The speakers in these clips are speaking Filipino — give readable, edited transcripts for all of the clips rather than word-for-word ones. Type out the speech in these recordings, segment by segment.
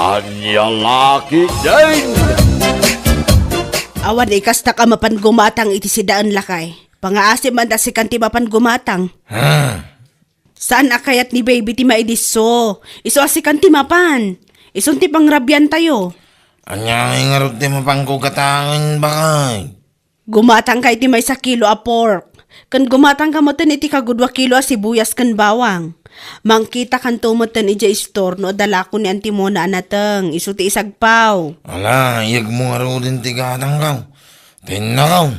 Anyang laki din! Awan ikas na ka mapan gumatang iti si daan lakay. Pangaasim man da si kanti mapan gumatang. Saan akayat ni baby ti maidiso? Iso si kanti mapan. Ison ti pangrabyan tayo. Anyang ingarot ti mapangkugatangin bakay. Gumatang ka iti may 1 kilo a pork. Kan gumatang ka mo iti kagudwa kilo a sibuyas kan bawang. Mangkita kan tumutan ija store no dala ko ni Antimona anateng. Iso ti isagpaw. Ala, iyag mo nga rin din ti gatang kaw. Tinakaw.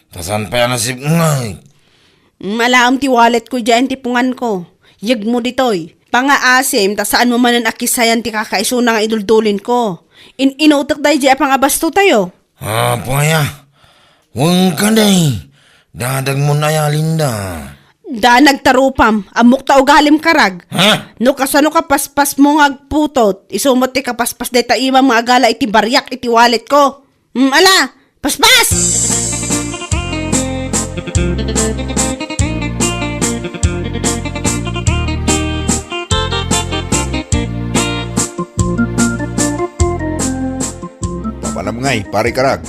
Tasan pa yan nasip ngay. Malaam ti wallet ko dyan ti pungan ko. Yag mo ditoy. Pangaasim, ta saan mo man ang akisayan ti kakaisuna nga iduldulin ko. Inutak dahi dyan pangabasto tayo. Paya. Huwag ka day. Dadag mo na ya, Linda. Da nagtarupam, amok ta ugalim karag. Ha? No kasano ka paspas mo nga agputot, isumot ti kapaspas day ta ima mga agala iti baryak iti wallet ko. Ala, paspas! Papanam ngay, pare karag.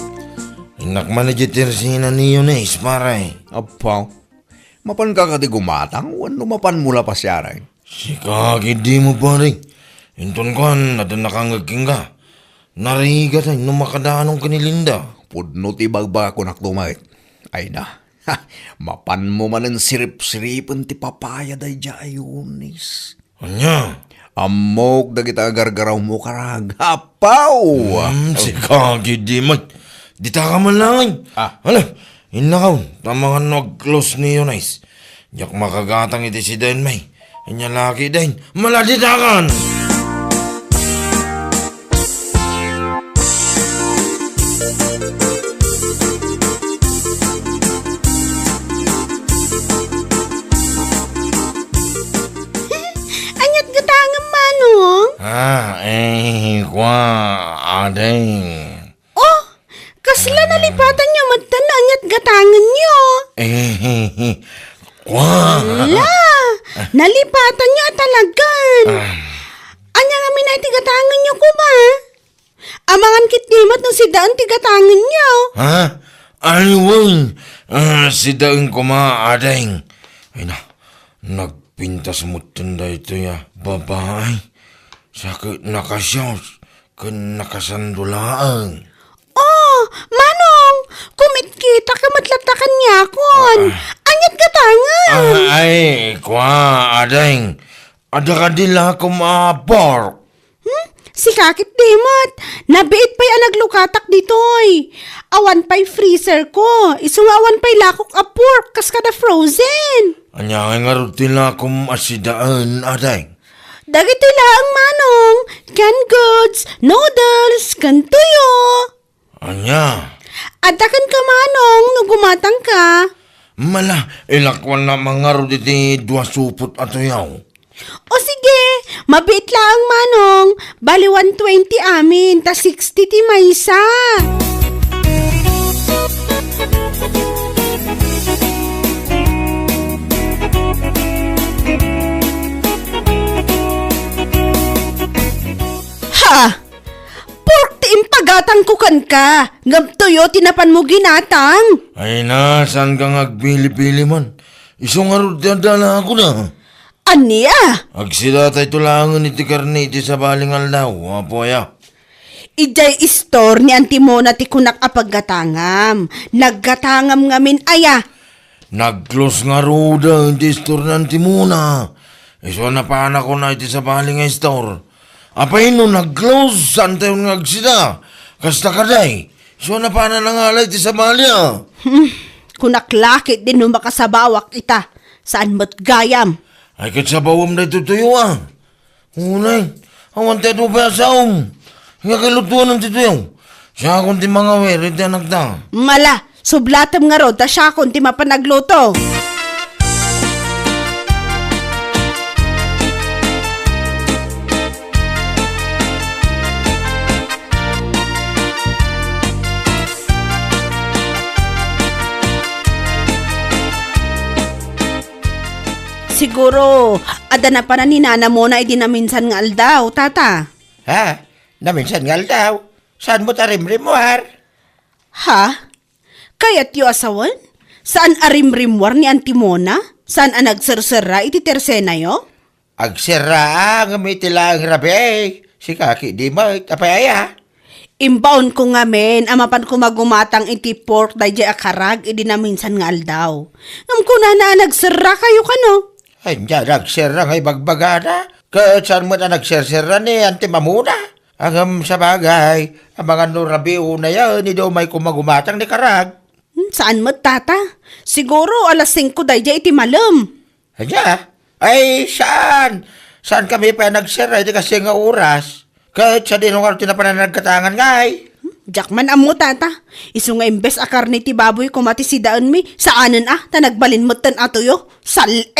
Inak man na jitirsinan niyo na isparay. Apaw, mapan ka kati gumatang, wano mapan mula pa siyaray. Si kaki di mo pare. Inton kan, nadan nakangagking ka. Nariga tayo nung makadaanong kanilinda. Pudno ti bagba ko naktumait. Ay na, mapan mo man ang sirip-siripan ti papaya day jayunis. Anya? Amok dagita gargaraw mo karag. Apaw! Si kaki di mo. Dita ka man lang. Hala, inakaw. Tama ka nag-close ni Yunais. Yak makagatang iti si Dan May. Inya laki din. Maladitakan! Anyat gatangan manong? Kwa, adeng. Oh, kasla nalipatan niyo matan na anyat gatangan niyo. Kwa. La, nalipatan niyo talagan. Anya nga minay tigatangan niyo ko ba? Amangan kitnimat ng si daan tigatangan niyo. Ha? Ayun. Si daing kuma, adeng. Ay na, nagpintas mo tanda ito ya, babae. Sakit nakasyos, kan nakasandulaan. Oh, manong, kumit kita ka matlatakan niya kon. Anyat gatangan. Ay, kwa, adeng. Ada ka dila kumapor. Si kakit dimot, nabiit pa'y naglukatak ditoy. Awan pa'y freezer ko, isungawan pa'y lakok a pork, kas kada frozen. Anya nga rutila kumasidaan, adeng. Dagiti lang manong, canned goods, noodles, kantuyo. Anya? Adakan ka manong, no gumatang ka. Mala, ilakwan na mga ruditi dua supot ato yaw. O sige, mabit lang manong, bali 120 amin, ta 60 ti maysa. Ha! Pork ti impagatang kukan ka, ngabtoyo tinapan mo ginatang. Ay na, saan ka ngagbili-pili man? Isong arod dala ako na. Aniya? Agsida tayo tulangan iti karne iti sa baling aldaw, apoya. Ijay istor ni Antimona ti kunak apaggatangam. Naggatangam ngamin aya. Nag-close nga ruda, iti store ng timuna. Iso na pa anak ko na iti sa baling store. Apay no, nag-close, saan tayo ngagsida? Kasta ka day, iso na pa na nangalay iti sa balya. Kunak lakit din nung makasabawak ita. Saan mo't gayam? Ay kat sa bawam na itutuyo Unay, awan tayo pa saom. Nga kalutuan ng tituyo. Siya akong ti mga weri ti anak ta. Mala, sublatam nga rod, ta siya kung ti mapanagluto. Siguro, ada na pa na ni nana mo na idinaminsan nga aldaw, tata. Ha? Naminsan nga daw. Saan mo tarimrim mo, har? Ha? Kaya't yu asawan? Saan arimrimwar ni Antimona? Saan ang nagsarsara iti tersena yo? Agsira nga may tilang rabi. Si kaki di mo, tapaya. Imbaon ko nga men, amapan ko magumatang iti pork da jay akarag, idi na minsan nga aldaw. Ngam ko na nagsara kayo kano? Ay, diyan, nagsira nga bagbagana. Saan mo na nagsira ni Auntie Mamuna? Ang sa bagay, ang mga nurabi una yan, hindi daw may kumagumatang ni Karag. Saan mo tata? Siguro alas 5 da jay iti malam. Ay, saan? Saan kami pa nagsira? Hindi kasi nga oras. Kahit sa dinungar nagkatangan nga ay. Jakman amo tata. Isu nga imbes akar ni ti baboy kumati si daan mi. Saanan ta nagbalin mo tan atoyo. Salit!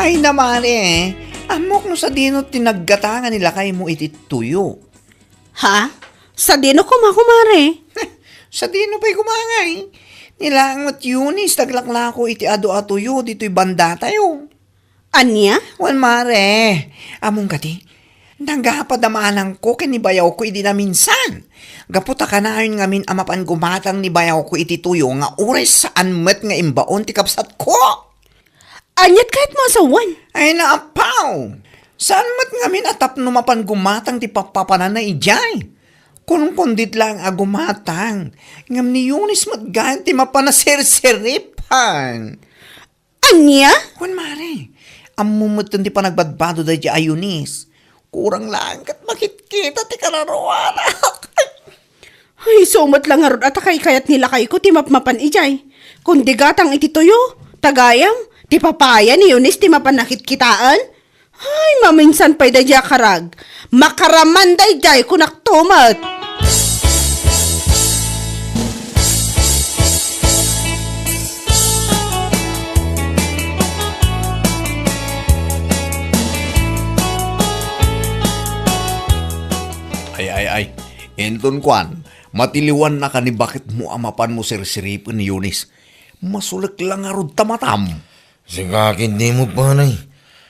Ay naman amok no sa dino tinaggatangan nila kay mo iti tuyo. Ha? Sa dino kumakumare? Sa dino pa'y kumangay. Nilangot Yunis, taglaklako iti ado-atuyo, dito'y banda tayo. Anya? Wan mare, among kati, nagapadamanang ko kinibayaw ko iti na minsan. Gaputa ka na yun ngamin amapan gumatang ni bayaw ko iti tuyo nga ures saan met nga imbaon ti kapsat ko. Anyat kahit mo asawan? Ay naapaw, saan met ngamin atap numapan gumatang ti papapanan na ijay. Kung kundit lang agumatang, ngam ni Yunis matgan ti mapanaser-seripan. Anya? Kung mare, amumutan ti panagbadbado da di Yunis. Kurang lang kat makikita ti kararuan. Ay, sumat lang nga ron at kayat nila kay ko ti mapmapan ijay. Kundi gatang iti tuyo, tagayam, ti papaya ni Yunis ti mapanakit kitaan. Ay, maminsan pa'y da diya karag. Makaraman da jay kunak tumat. Ay. Enton kwan, matiliwan na ka ni bakit mo amapan mo sirsiripin ni Yunis. Masulik lang nga rod tamatam. Sikakin di mo panay.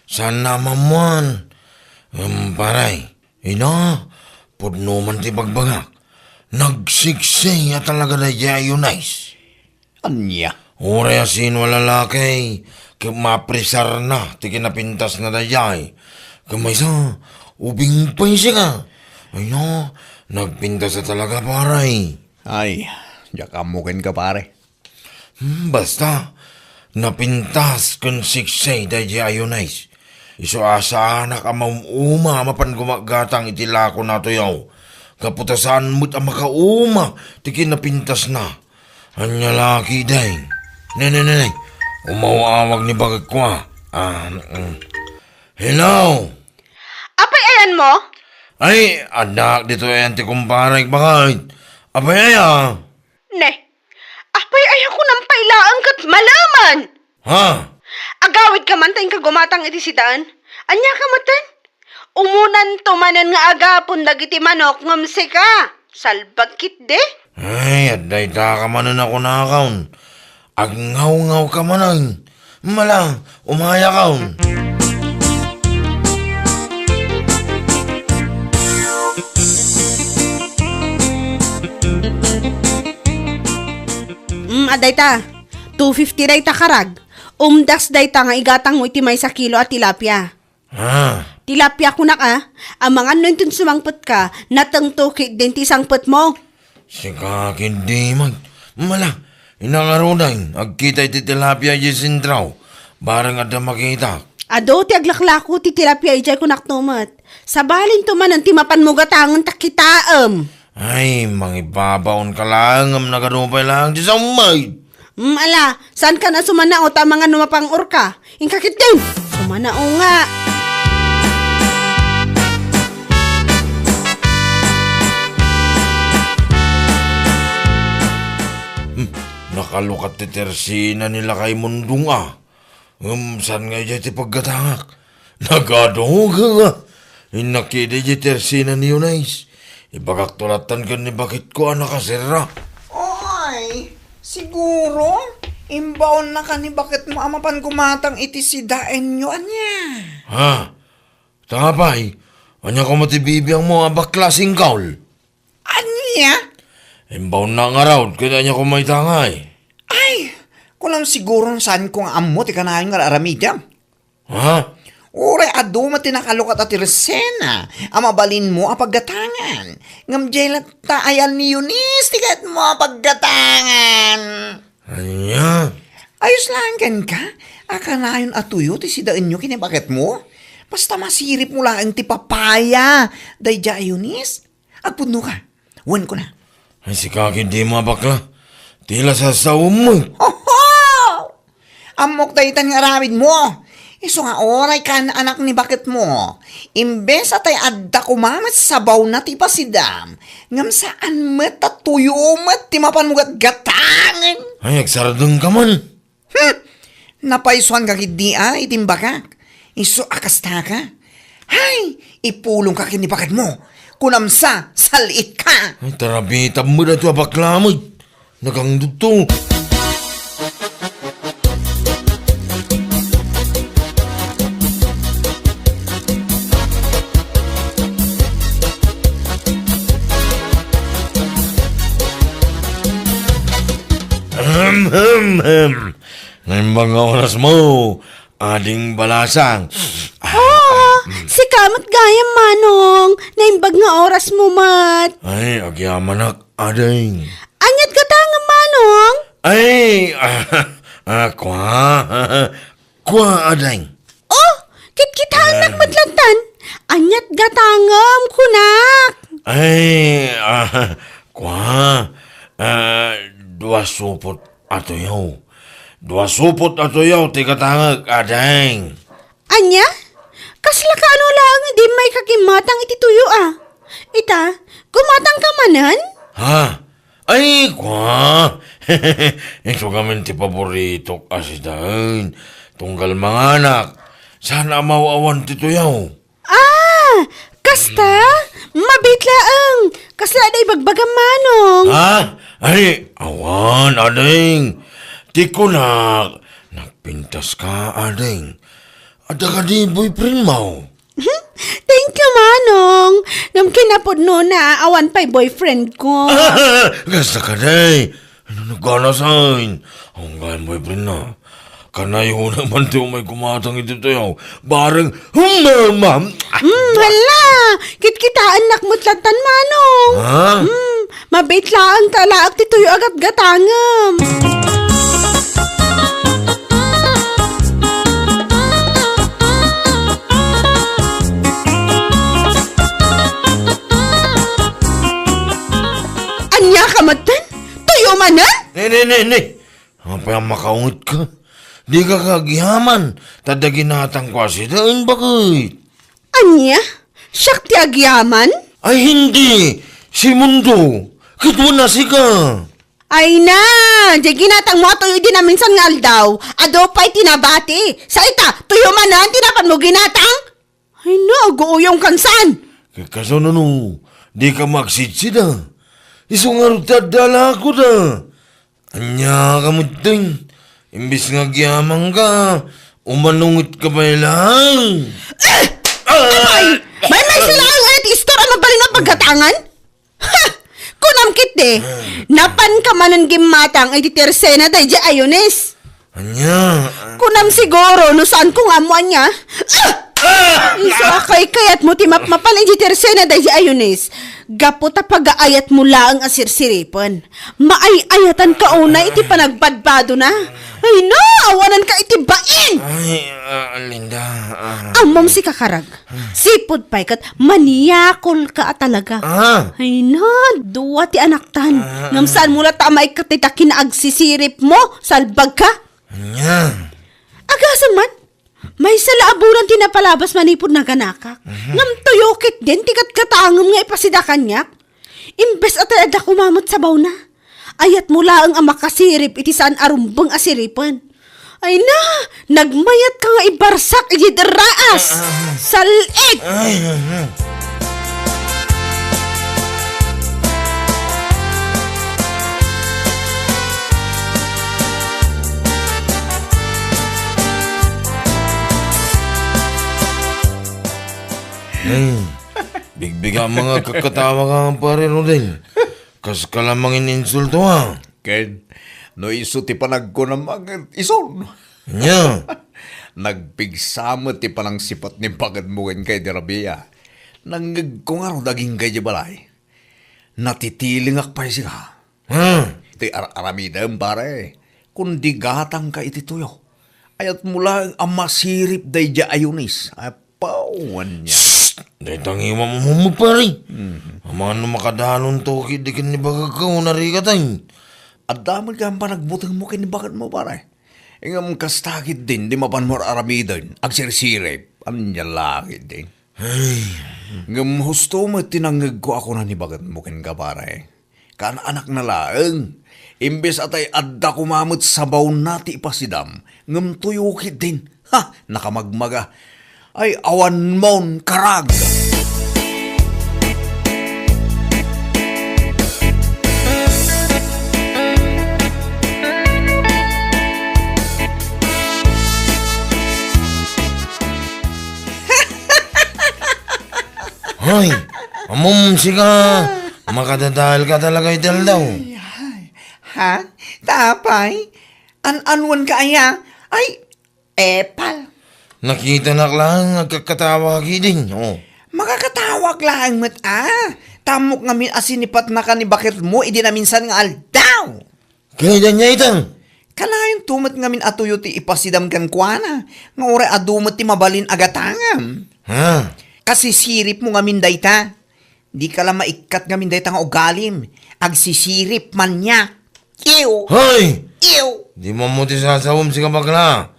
Saan naman man? Paray, pudno man ti bagbagak. Nagsiksay at talaga na Yunis. Anya? Uri asin wala lalaki. Mapresar na, ti kinapintas na dayay. Kamaysa, ubing pa siya. Ay nagpintas na talaga paray. Ay, jakamukin ka pare. Basta, napintas kun siksay dayay Yunis. Iso asa anak amauma mapan gumagatang itilako na to yaw. Kaputasan mo't ang makauma, tikin napintas na. Anya laki day. Nay. Umawawag ni bagag kwa. Hello? Apay ayan mo? Ay, anak, dito yan ti kumparay bakit? Abay aya. Ne, apay ayaw ko ng pailaan kat malaman. Ha? Agawid ka man tayong kagumatang iti sidaan. Anya ka matan? Umunan tumanan nga agapon dagiti manok ngamsi ka. Salbagkit de. Ay, aday ta ka manan ako nakaon. Agngaw-ngaw ka manan. Mala, umaya kaon. Aday ta. 250 day ta karag. Umdas day ta nga igatang mo iti may sa kilo at tilapia. Ha? Tilapia ko na ka. Ang mga nuntin sumangpot ka, natangtukit din ti sangpot mo. Sikakin di man. Mala, inangarunan. Agkita iti tilapia yisindraw. Barang ada makita. Ado ti aglaklako ti tilapia ijay ko naktumat. Sa balin tumanan ti mapan mo gatangan takitaam. Ay, mangibabaon ka lang. Am nagarupay lang. Di sa umay. Ala, saan ka na sumanao ta mga numapang orka? Inkakit din! Sumanao nga! Nakalukat ti tersina nila kay mundong saan nga dyan ti paggatangak? Nagadong ka nga. Inakida ti tersina ni Yunis. Ibagaktulatan ka ni bakit ko anak kasira. Oy, siguro, imbaon na ka ni bakit mo amapan gumatang iti si daen nyo, anya. Ha? Tangapay, anya ko matibibiyang mo abaklasing kaul. Anya? Imbaw na nga raw, kaya anya ko may tangay. Ay, kulang siguro saan kong amot ikanayon nga aramidam. Ha? Ure adu matinakalukat at iresena, amabalin mo ang paggatangan. Ngam jelat taayan ni Eunice, tigat mo ang paggatangan. Anya? Ayos lang kan ka, akanayon atuyo ti sidaan nyo kinibakit mo. Basta masirip mo lang ti papaya, dayja Eunice. Agpuno ka, wan ko na. Ay si Kaki di mo bakla. Tila sa sawom mo. Oho! Amok daytan nga aramid mo. Iso nga oray ka na anak ni bakit mo. Imbes atay adda kumamat sa sabaw na ti pasidam. Ngam saan met at tuyo met ti mapanugat gatangan. Ay, agsaradong ka man. Napaisuan ka kidi itimbakak. Iso akasta ka. Hay, ipulong ka kini bakit mo. Kunamsa, salit ka. Ay, tarabitab mo na ito bakla mo. Nagang duto. Ngayon mga oras mo, ading balasang. Si kamat gaya manong, naimbag nga oras mo mat. Ay, agyamanak, ading. Anyat ka ta nga manong? Ay, kwa, ading. Oh, kitkitahan matlantan. Anyat gatangam kunak. Ay, kwa, dua supot ato yaw. Dua supot ato yaw, tikatangag, ading. Anya? Kasla ka ano lang, di may kakimatang iti tuyo Ita, gumatang ka manan? Ha? Ay, kwa. Ito kami ti paborito kasi dahil. Tunggal mga anak. Sana mawawan ti tuyaw. Kasta? Mabitlaang. Kasla day bagbagang manong. Ha? Ay, awan, ading. Ti kunak. Nagpintas ka, ading. Ada ka di boyfriend mo. Thank you, manong. Ngam kinapod no na awan pa'y boyfriend ko. Gasta ka day. Ano nagkanasain? Ang gayang boyfriend na. Kanayo naman ti may kumatang ito tayo. Bareng, mama. Hala, kitkitaan nakmutlatan manong. Ha? Mabitlaang talaak ti tuyo agat gatangam. Anya ka matan? Tuyo manan? Ne. Apa yang makaungot ka? Di ka kagihaman. Tadaginatang ko si dain bakit? Anya? Siyak ti agyaman? Ay hindi. Si Mundo. Kito na si ka. Ay na! Di ginatang mo tuyo din na minsan nga aldaw. Ado pa'y tinabati. Sa ita, tuyo manan, tinapan mo ginatang? Ay na, guuyong kansan. Kaso no, di ka magsitsida. Isong arutadala ko da. Anya ka mo ting. Imbis nga giyamang ka, umanungit ka ba lang? May silang at istora mabalin ang pagkatangan? Ha! Kunam kit napan ka manan gimatang ay titersena day di ayones. Anya? Kunam siguro no saan kung amo anya? Iso akay kayat mo timap mapalay di tersena day di ayones. Gaputa pag-aayat mo lang ang asirsiripan. Maay-ayatan ka una iti panagbadbado na. Ay na, awanan ka iti bain! Ay, Linda. Amom si kakarag. Sipod pa'y kat maniyakol ka talaga. Ay na, duwa ti anak tan. Ngam saan mula tamay ka tita kinagsisirip mo, salbag ka. Anya? Agasan man, may salaaburan tinapalabas manipod na ganakak. Ngam tuyokit din, tikat katangom nga ipasida kanyak. Imbes at ada kumamot sa baw na. Ayat mula ang amakasirip iti saan arumbang asiripan. Ay na, nagmayat ka nga ibarsak iti deraas. Salit! Bigbiga mga kakatawa ka pare Rodel. Kas ka lamang ininsulto ha. Ken, no iso ti panag ko na mga ison. Nya. Nagpigsama ti panang sipat ni pagad mo kay Derabia. Nangag ko nga ro daging kay di balay. Natitilingak pa siya. Ha? Ti aramidam pare. Kundi gatang ka iti tuyo. Ayat mula ang masirip day ja ayunis. Apawan niya. Dahil tangiwa mo pare. Ang mga makadanon to kidikin ni bagagaw na rikatay. At damag ka pa nagbutang mo kinibakat mo pare. Ingam kastakit din, di mapan mo aramidan. Agsirsirip, anya langit din. Ngam husto mo tinangag ko ako na nibagat mo kin ka pare. Kan anak na laeng. Imbes atay adda kumamot sa baon nati ipasidam. Ngam tuyukit din. Ha, nakamagmaga. Ay awan mon karag. Hoy, amom siga. Makadadahal ka talaga ital daw. Ha? Tapay? An-anwan ka aya? Ay, epal. Nakita na lang, nagkakatawa kiding. Oh. Makakatawag lang met Tamok nga min asinipat na ka ni bakit mo, idi na minsan nga aldaw. Kaya niya itang. Kalayon tumat nga min atuyo ti ipasidam kan kuana. Nga ore adumot ti mabalin agatangam. Ha? Kasi sirip mo nga min dayta. Di ka lang maikat nga min dayta nga ugalim. Agsisirip man niya. Ew! Hoy! Ew! Di mo mo ti sasawom si kabakla.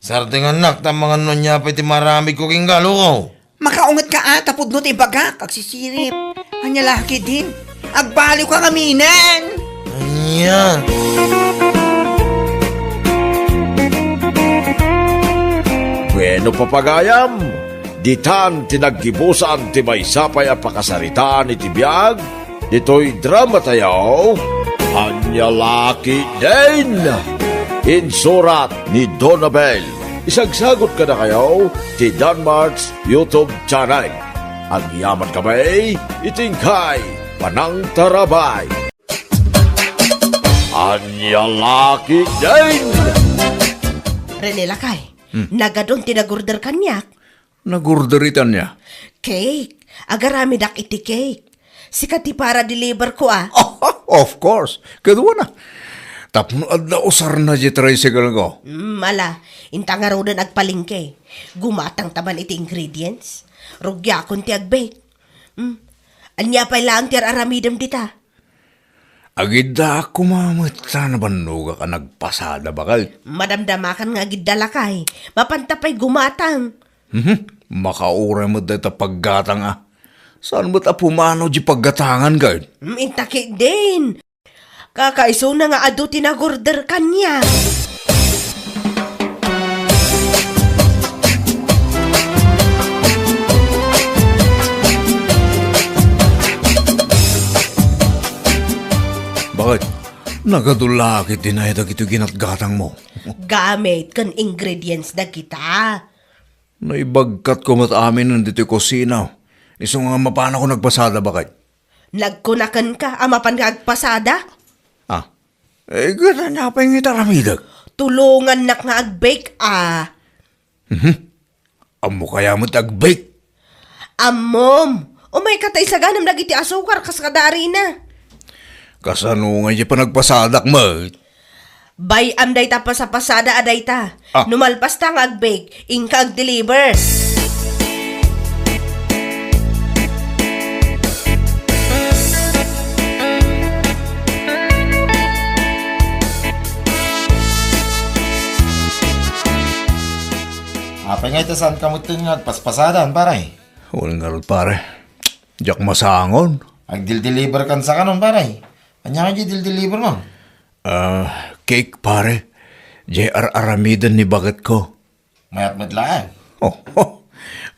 Sarting anak, tamang ano niya pa iti marami ko king galo ko. Makaungat ka tapod no ti bagak. Agsisirip. Hanya laki din. Agbaliw ka ngaminan. Anya. Bueno papagayam, ditan tinaggibusan ti may sapay a pakasaritaan iti biyag, dito'y drama tayo, Anya Laki din! Insurat ni Donabel. Isagsagot ka na kayo ti Danmarks YouTube channel. Ang yaman kamay, itingkay, panang tarabay. Anya Laki din! Rene Lakay, nagadon tinagurder kanyak. Nagurderitan niya. Cake. Agarami dak iti cake. Sikat ti para deliver ko Oh, of course. Kedua na. Tapno adda usar na di tricycle ko. Mala, intang nga raw na nagpalingke. Gumatang taman iti ingredients. Rugya kon ti agbake. Anya pa lang ti aramidam dita. Agida ako mamata na banuga ka nagpasada bakal. Madamdamakan nga gidalakay. Mapantapay gumatang. Makaura mo dito paggatang Saan mo't pumano di paggatangan ka? Intaki din. Kakaiso na nga adu tinagurder kanya. Bakit? Nagadulakit din ay dagito ginatgatang mo. Gamit kan ingredients na kita. Naibagkat ko mat amin nandito kusina. Iso nga mapana ko nagpasada bakit? Nagkunakan ka, amapan ka agpasada? Gana na pa yung itaramidag. Tulungan nak nga agbake Amo kaya mo tagbake. Amom, umay katay sa ganam lagi ti asukar kas kadari na. Kasano nga di pa nagpasadak mo? Bayam day ta pa sa pasada aday ta. Numalpas ta nga agbake, ingka ag-deliver. Apa nga ito saan kamutin nga paspasadan paray? Walang garot pare. Diyak masangon. Agdil-deliver kan sa kanon paray. Anya nga dil-deliver mo? Cake pare. JR Aramidan ni bagat ko. Mayat madlaan.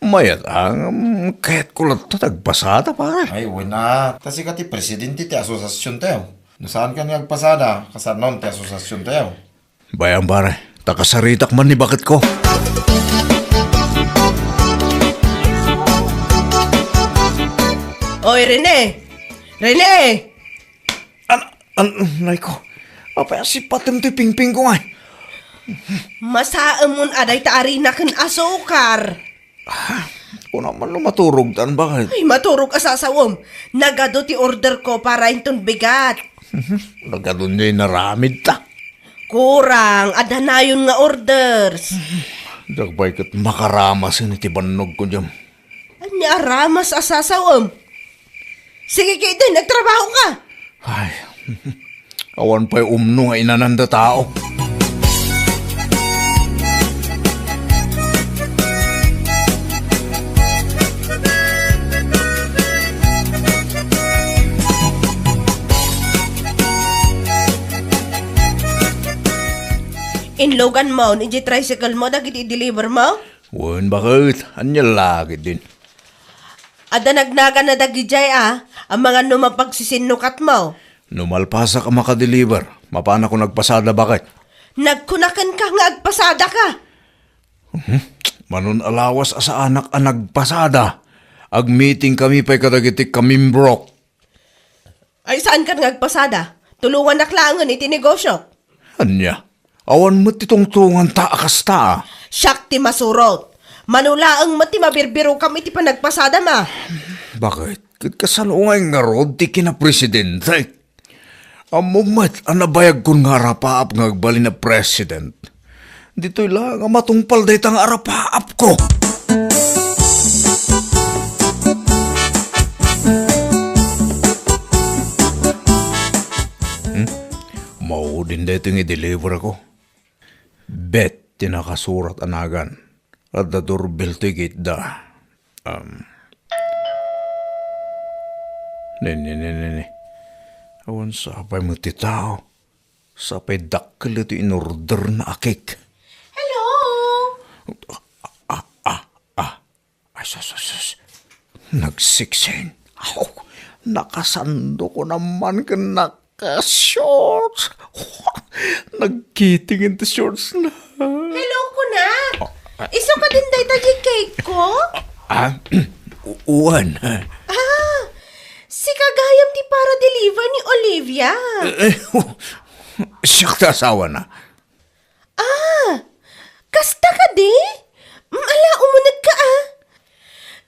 Mayat ang kahit ko lang ito nagpasada pare. Ay, wala. Kasi kati presidente ti asosasyon tayo. Saan ka nga agpasada? Kasanon ti asosasyon tayo. Bayan pare. Takasaritak man ni bagat ko. Oy, Rene! Rene! Nay ko. Apa si patim ti pingping ko nga. Masaam mon aday taari na kan asukar. Kung naman lumaturog tan bakit? Ay, maturog asasawom. Nagado ti order ko para inton bigat. Nagadun niya naramid ta. Kurang, adhanayon nga orders. Dagbay kat makaramas ni ti banog ko dyan. Anya ramas asasawom. Sige kayo din, nagtrabaho ka. Ay, awan pa'y umno nga inananda tao. Inlogan mo, ni tricycle mo, dagiti i-deliver mo? Wan bakit? Anya lagi din. Ada nagnaga na dagijay ang mga numapagsisinnukat mo. Numalpasa ka makadeliver. Mapana ko nagpasada bakit? Nagkunakan ka nga agpasada ka. Manon alawas sa anak ang nagpasada. Ag-meeting kami pa'y kadagitik kamimbrok. Ay saan ka nga agpasada? Tulungan naklangan iti negosyo. Anya? Awan mo titungtungan ta akas ta. Siyak ti masurot. Manulaang mati mabirbiro kam iti panagpasada ma. Bakit? Kat kasalungay nga rod ti kina-presidente. Amumat ang nabayag kon nga arapaap nga agbali na president. Dito'y lang ang matungpal dahi tang arapaap ko. Mao din dahi itong i-deliver ko. Bet tinakasurat anagan. At the doorbell ticket da. Ne. Awan sapay mo ti tao. Sapay dakkel ito in order na akik. Hello? Ay, sus. Nagsiksen. Nakasando ko naman ka naka-shorts. Nagkitingin ti shorts na. Hello ko na. Iso ka din day tagi cake ko? Uwan. Si kagayam ti para deliver ni Olivia. Siyak ta asawa na. Kasta ka di? Ala, umunag ka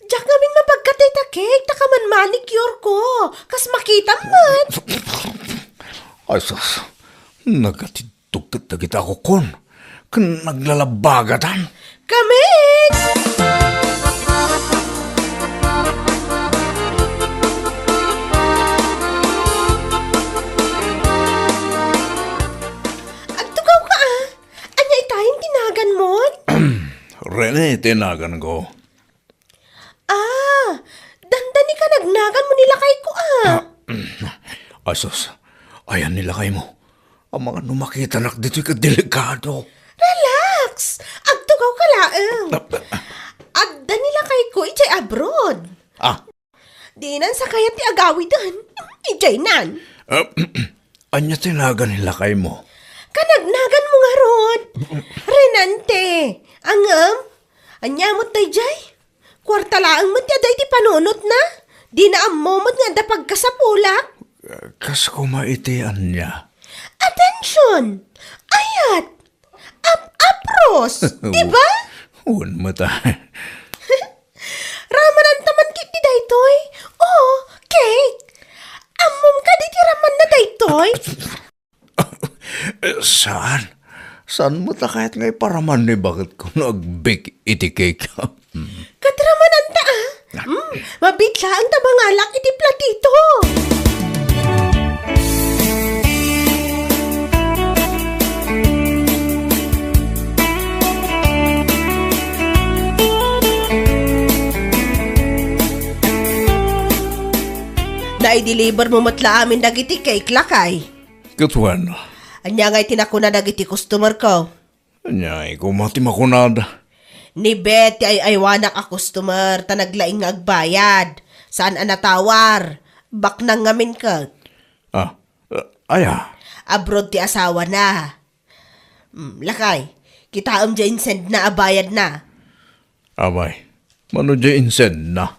Diyak namin mapagkatay ta cake, takaman manicure ko. Kas makita mat. Ay, sus. Nagatidugtag na kita ko kon. Kan naglalabagatan. Kamen! Agtugaw ka Anya itayong tinagan mo? Rene, tinagan ko. Dandani ka nagnagan mo nila kay ko Asos, ayan nila kayo mo. Ang mga numakita nak dito'y kadelikado. Relax! Agtugaw ka laang. Adda nila kay ko ijay abroad. Dinan sa kayat ti agawi dan. Ijay nan. Anya tinagan nila kayo mo. Kanagnagan mo nga rod. Renante. Angam. Anya mo tay jay. Kwarta laang mo ti aday ti panunot na. Di na amomot nga dapag ka sa pulak. Kas kumaitian niya. Attention! Ayat! Apros! Diba? Huwag mo ta. Ramanan taman kit ti daytoy. Oh, cake. Amom ka di ti raman na daytoy. Saan? Saan mo ta kahit ngay paraman ni bakit ko nag-bake iti cake? Katramanan ta mabitla ang tabangalak iti platito. Na-deliver mo matla amin dagiti cake lakay. Katuan. Anya nga'y tinakuna dagiti customer ko. Anya, kumati makunada. Ni Betty ay aywanak a customer ta naglaing nga agbayad. Saan anatawar? Bak nang ngamin ka. Aya. Abroad ti asawa na. Lakay, kita dyan send na abayad na. Abay, mano dya insend na.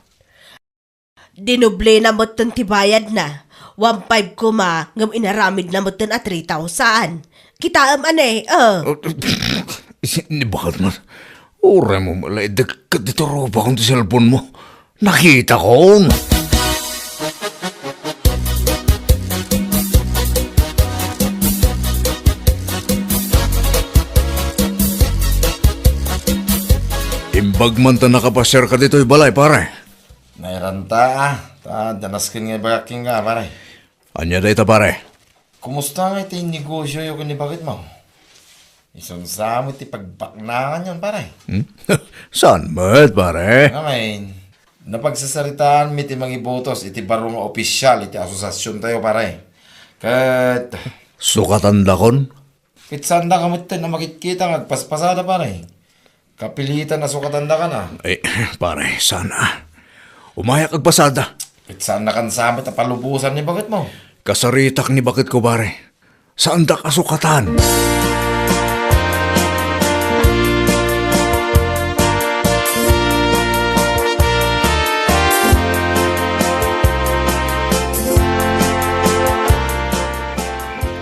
Dinoble na mo ton tibayad na. 1.5 kuma, ngam inaramid na mo ton at 3,000. Kita ane, Ni bakit man? Ure mo malay, dekat dito roba kong cellphone mo. Nakita ko. Imbag man ta nakapashare ka dito balay, pare. Nairanta danaskin nga baking nga, pare. Anya day ta, pare. Kumusta nga ito yung negosyo yung kanibakit mo? Isang samo iti pagbaknangan yun, pare. Saan mat, pare? Ngayon, napagsasaritaan mi iti mga ibotos, iti barong opisyal, iti asosasyon tayo, pare. Kat, Sukatan dakon? kitsanda ka mo ito na makikita nga, paspasada, pare. Kapilitan na sukatanda ka na. Eh, pare, sana. Umayak ag pasada. Kitsanda kan samit na palubusan ni bakit mo? Kasaritak ni bakit ko, pare. Saan da kasukatan?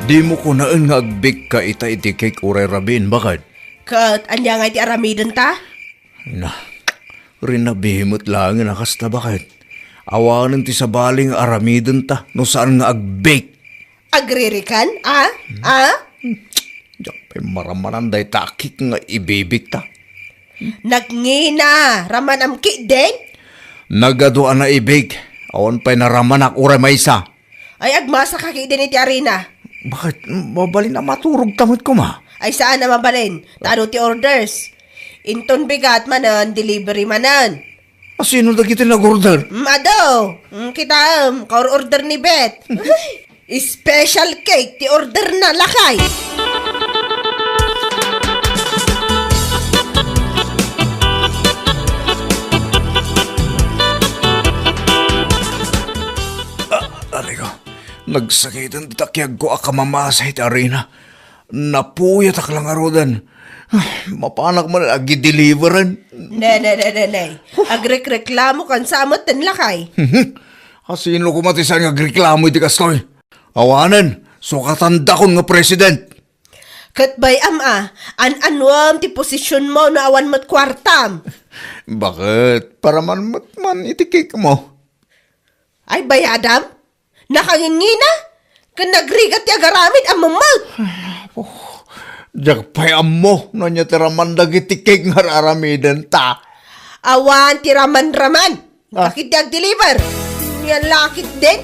Di mo ko naan nga agbig ka iti cake uray rabin, bakit? Kat, anya nga iti aramidon ta? Na, rinabihimot lang nga nakasta bakit? Awanan ti sa baling aramidon ta, no saan nga agbig. Agririkan, Diyak pa'y maramanan day takik nga ibibig ta. Nagngina, raman amki din? Nagaduan na ibig, awan pa'y naramanak uray maysa. Ay agmasa kaki din iti arena. Bakit? Mabalin na maturog tamot ko ma. Ay saan na mabalin? Tano ti orders? Inton bigat manan, delivery manan. Sino dagiti nag-order? Ado, kita kaor-order ni Bet. Special cake, ti order na lakay. Arigo, nagsakitan takyag ko akamamasa iti arena. Napuyat ak lang arudan. Mapanak man agi-deliveran. Ne. Agrek-reklamo kan samot ten lakay. Sino kumatisan nga reklamo iti kastoy? Awanan, sukatanda kon nga president. Katbay an-anwam ti posisyon mo na awan mo't kwartam. Bakit? Para man iti cake mo. Ay bayadam? Nakangingina? Kan nagrigat ti agaramid ang mamag. Diyak pa'y amo na niya tiraman dagiti cake nga raramidan ta. Awan ti raman-raman. Bakit di ag-deliver? Yan lakit din.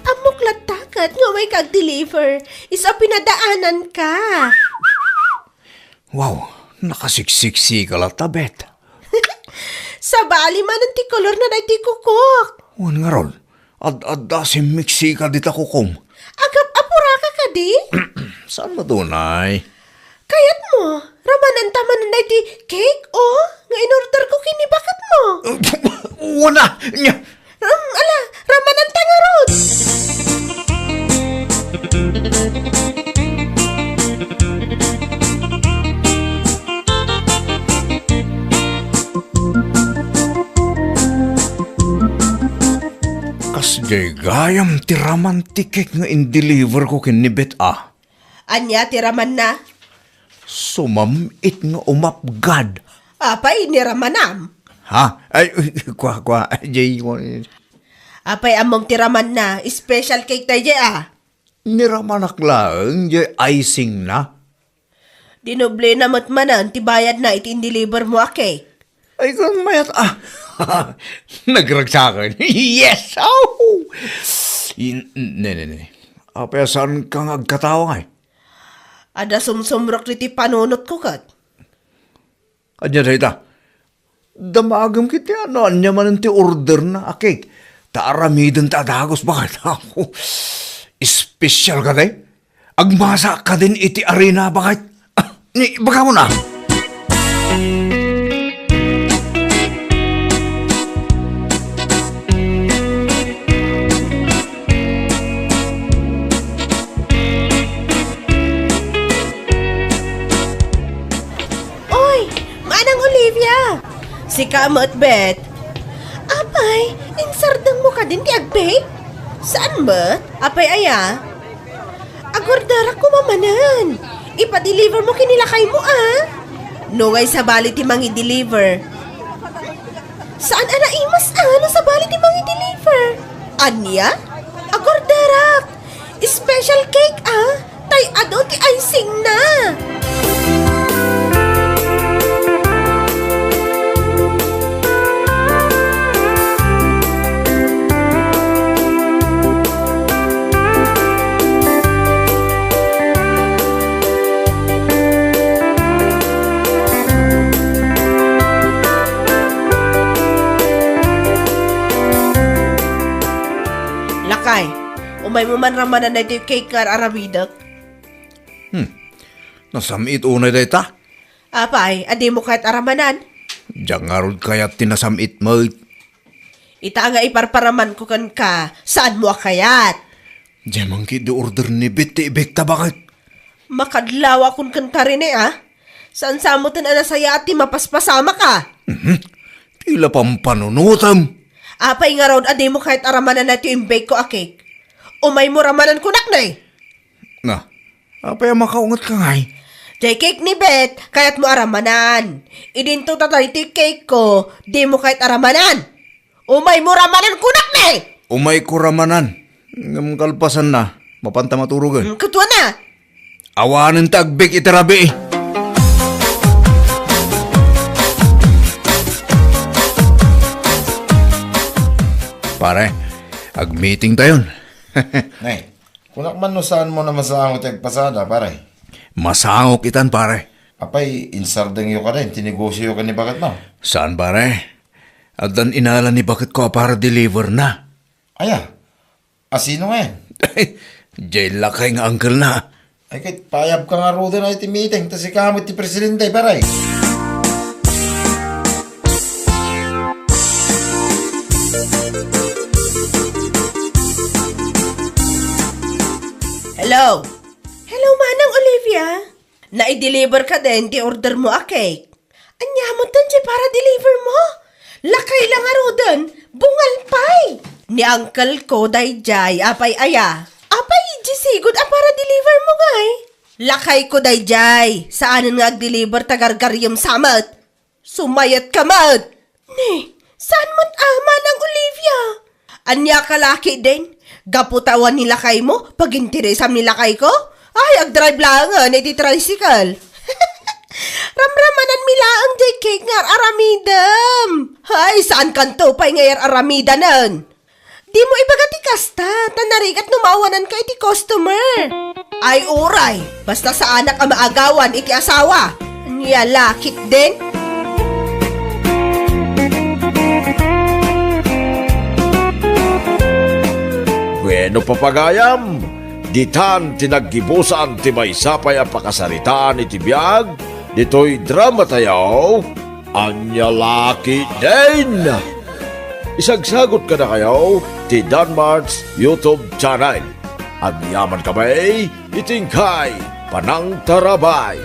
Amok latakat nga may kag-deliver. Isa pinadaanan ka. Wow, nakasiksiksi ka lang tabet. Sa bali man ang ti kolor na na ti kukok. Wan nga ron, ad si miksi ka dita kukom. Agap apura ka di? Saan mo tunay? Kayat mo, ramanan taman na ti cake, oh. Nga in-order ko kinibakat mo. Wana! Nya! Ramanan tangarod. Kasjay gayam tiraman tikik nga in-deliver ko kinibet ah. Anya tiraman na. Sumamit nga umapgad. Apay niramanam. Ha? Ay, kwa, jay, Apay among tiraman na. Special cake tayo niramanak lang, jay icing na. Dinoble na matmanan, tibayad na itin-deliver mo a cake. Ay, kung mayat, nagragsakan. Yes! Oh! Ne. Apaya saan kang agkatawa nga Ada sumsumrok ti panunot ko kat. Anya dahita, damagam kiti ano, anya man ti order na a cake. Taaramidan ta dagos, bakit ako? Special ka day? Agmasa ka din iti arena, bakit? Baka mo na. Si kamot, Bet. Apay, insardang mo ka din ti agpay? Saan ba? Apay aya? Agordara ko mamanan. Ipa-deliver mo kinilakay mo Nungay sa bali ti mangi deliver. Saan imas ano sa bali ti mangi deliver? Anya? Agordarak. Special cake Tay ado ti icing na. Lakay, umay mo man ramanan na ito yung cake nga aramidak. Nasamit unay day ta. Apay, adi mo kahit aramanan. Diyan nga ron kaya tinasamit mo. Ita nga iparparaman ko kan ka, saan mo kayat? Diyan man di order ni Betty Ibekta bakit? Makadlawa kun kan ka rin Saan sa mo tan anasaya at mapaspasama ka? Tila pang panunutam. Apay nga ron, adi mo kahit aramanan na ito yung bake ko a cake. Umay mo ramanan ko naknay. Na, apa yung makaungat ka ngay? Jay cake ni Bet, kaya't mo aramanan. Idinto tatay ito yung cake ko, di mo kahit aramanan. Umay mo ramanan ko naknay. Umay kuramanan. Ngam kalpasan na, mapanta maturugan. Kutwa na. Awanan tagbik itarabi. Pare, ag-meeting tayon. Nay, kunak man no saan mo na masangot yung pasada, pare. Masangok itan pare. Apay, insardeng yo ka rin, tinegosyo ka ni bakit mo? Saan pare? At dan inala ni bakit ko para deliver na. Aya, asino nga yan? Jail lakay nga uncle na. Ay kahit payab ka nga ro din ay ti meeting, tas ikamot ti presidente, pare. Hello? Hello, Manang Olivia. Na-deliver ka din, di order mo a cake. Anya mo tan para deliver mo. Lakay lang aro dun, bungal pay. Ni uncle ko, dayjay, apay aya. Apay, jisigod para deliver mo ngay. Lakay ko, dayjay, saan nga ag-deliver tagargaryam samat. Sumayat ka mat. Ni, saan mo't Manang Olivia? Anya ka laki din. Gaputawan nila kay mo, pag interesam nila kay ko, ay, ag-drive lang iti tricycle. Ramramanan mila ang jay cake nga aramidam. Ay, saan kanto pa'y ngayar aramidanan? Di mo ibagati kasta, tanarigat numawanan ka iti customer. Ay, uray, basta sa anak ang maagawan iti asawa. Niya lakit din. Bueno papagayam, ditan tinaggibusan ti maysapay a pakasaritaan iti biag, dito'y drama tayo, anya laki din. Isagsagot ka na kayo ti Danmar's YouTube channel. Agyaman kamay, itingkay, panang tarabay.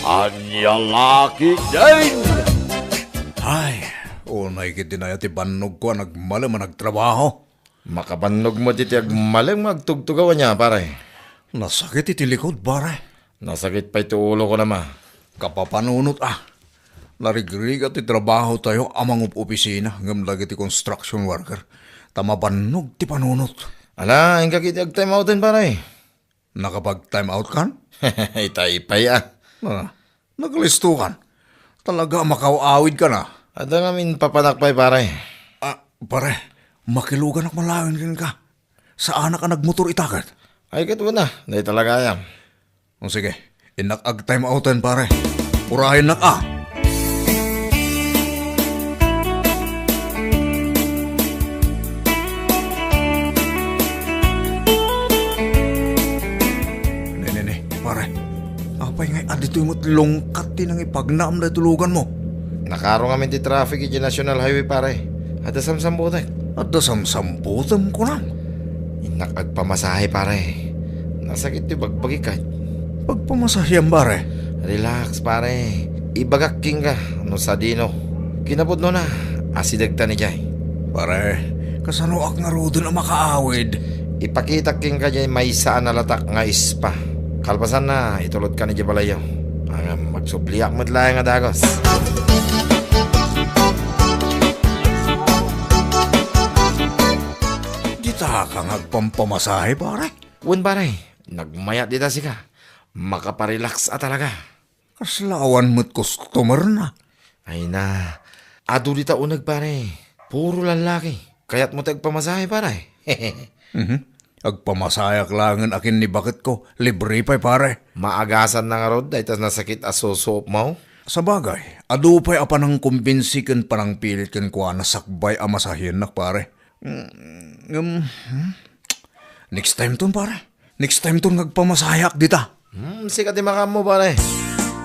Anya laki din. Ay, unay kiti na yati banog ko nagmalam nagtrabaho. Makabanog mo titiyag malang magtugtugawan niya, pare. Nasakit iti likod, pare. Nasakit pa ito ulo ko naman. Kapapanunot Narigrig at trabaho tayo amang opisina ngam lagi ti construction worker. Tamabanog ti panunot. Ala, ang kakitiag time out din, pare. Nakapag time out kan? Itay-ipay Naglisto kan. Talaga makauawid ka na. At namin papanakpay, pare. Pare, makilugan ak malawin rin ka. Saan ka nagmotor itakat? Ay, katuwa na. Dahil talaga yan. O sige, inakag time outan pare. Urahin na Nene, pare. Apay ngay adito yung longkat din ang ipagnaam na tulugan mo. Nakaro nga ti traffic iti National Highway, pare. At asamsambutek. At dasamsamputam ko na. Inakagpamasahe, pare. Nasakit yung bagbagikat. Pagpamasahyang pare. Relax, pare. Ibagakking ka. Ano sa dino? Kinabot no na. Asidagta ni Jay. Pare, kasano ak nga rodo na makaawid. Ipakita king ka Jay may saan na latak nga ispa. Kalpasan na, itulod ka ni Jay Balayo. Ang magsubliak mo't lang nga dagos. Di ta ka ngagpampamasahe pare. Wen pare, nagmayat dita si ka. Makaparelax talaga. Kaslawan mo't customer na. Ay na, ado dita unag pare. Puro lalaki. Kaya't mo tagpamasahe pare. Agpamasayak langan akin ni bakit ko. Libre pa'y pare. Maagasan na nga rod, dahil tas nasakit asusop mo. Sa bagay, adu pa'y apa nang kumbinsikan parang pilit kan kuha na sakbay amasahin nak pare. Next time ton pare. Next time ton ngagpamasayak dita. Sikat di makam mo pare.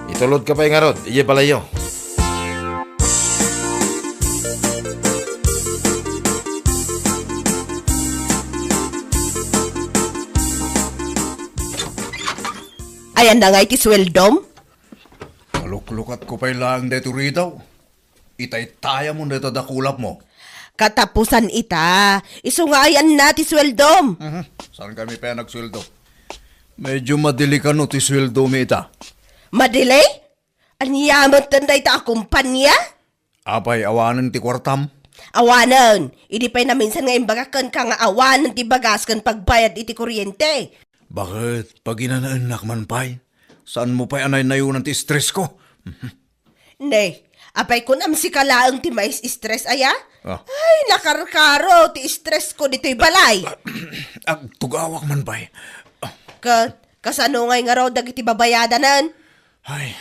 Itulod ka pa nga rod, iya palayo. Ayan na nga iti sweldom. Kaluklukat ko pa'y lang dito ritaw. Itay-taya mo dito dakulap mo. Katapusan ita. Iso nga ayan na ti sweldom. Saan kami pa nagsweldo? Medyo madilikano ti sweldo mi ita. Madili? Anyamot tanda ita akumpanya? Apay awanan ti kwartam. Awanan. Idi pa'y na minsan nga imbagakan ka nga awanan ti bagas kan pagbayad iti kuryente. Bakit? Pag inanaanak man pa'y? Saan mo pa'y anay nayunan ti stress ko? Ne, apay kun am si kalaang ti mais stress aya? Ah. Ay, nakarkaro ti stress ko dito'y balay. Tugawak man pa'y. Kasano ngay nga raw dagiti babayadanan? Ay,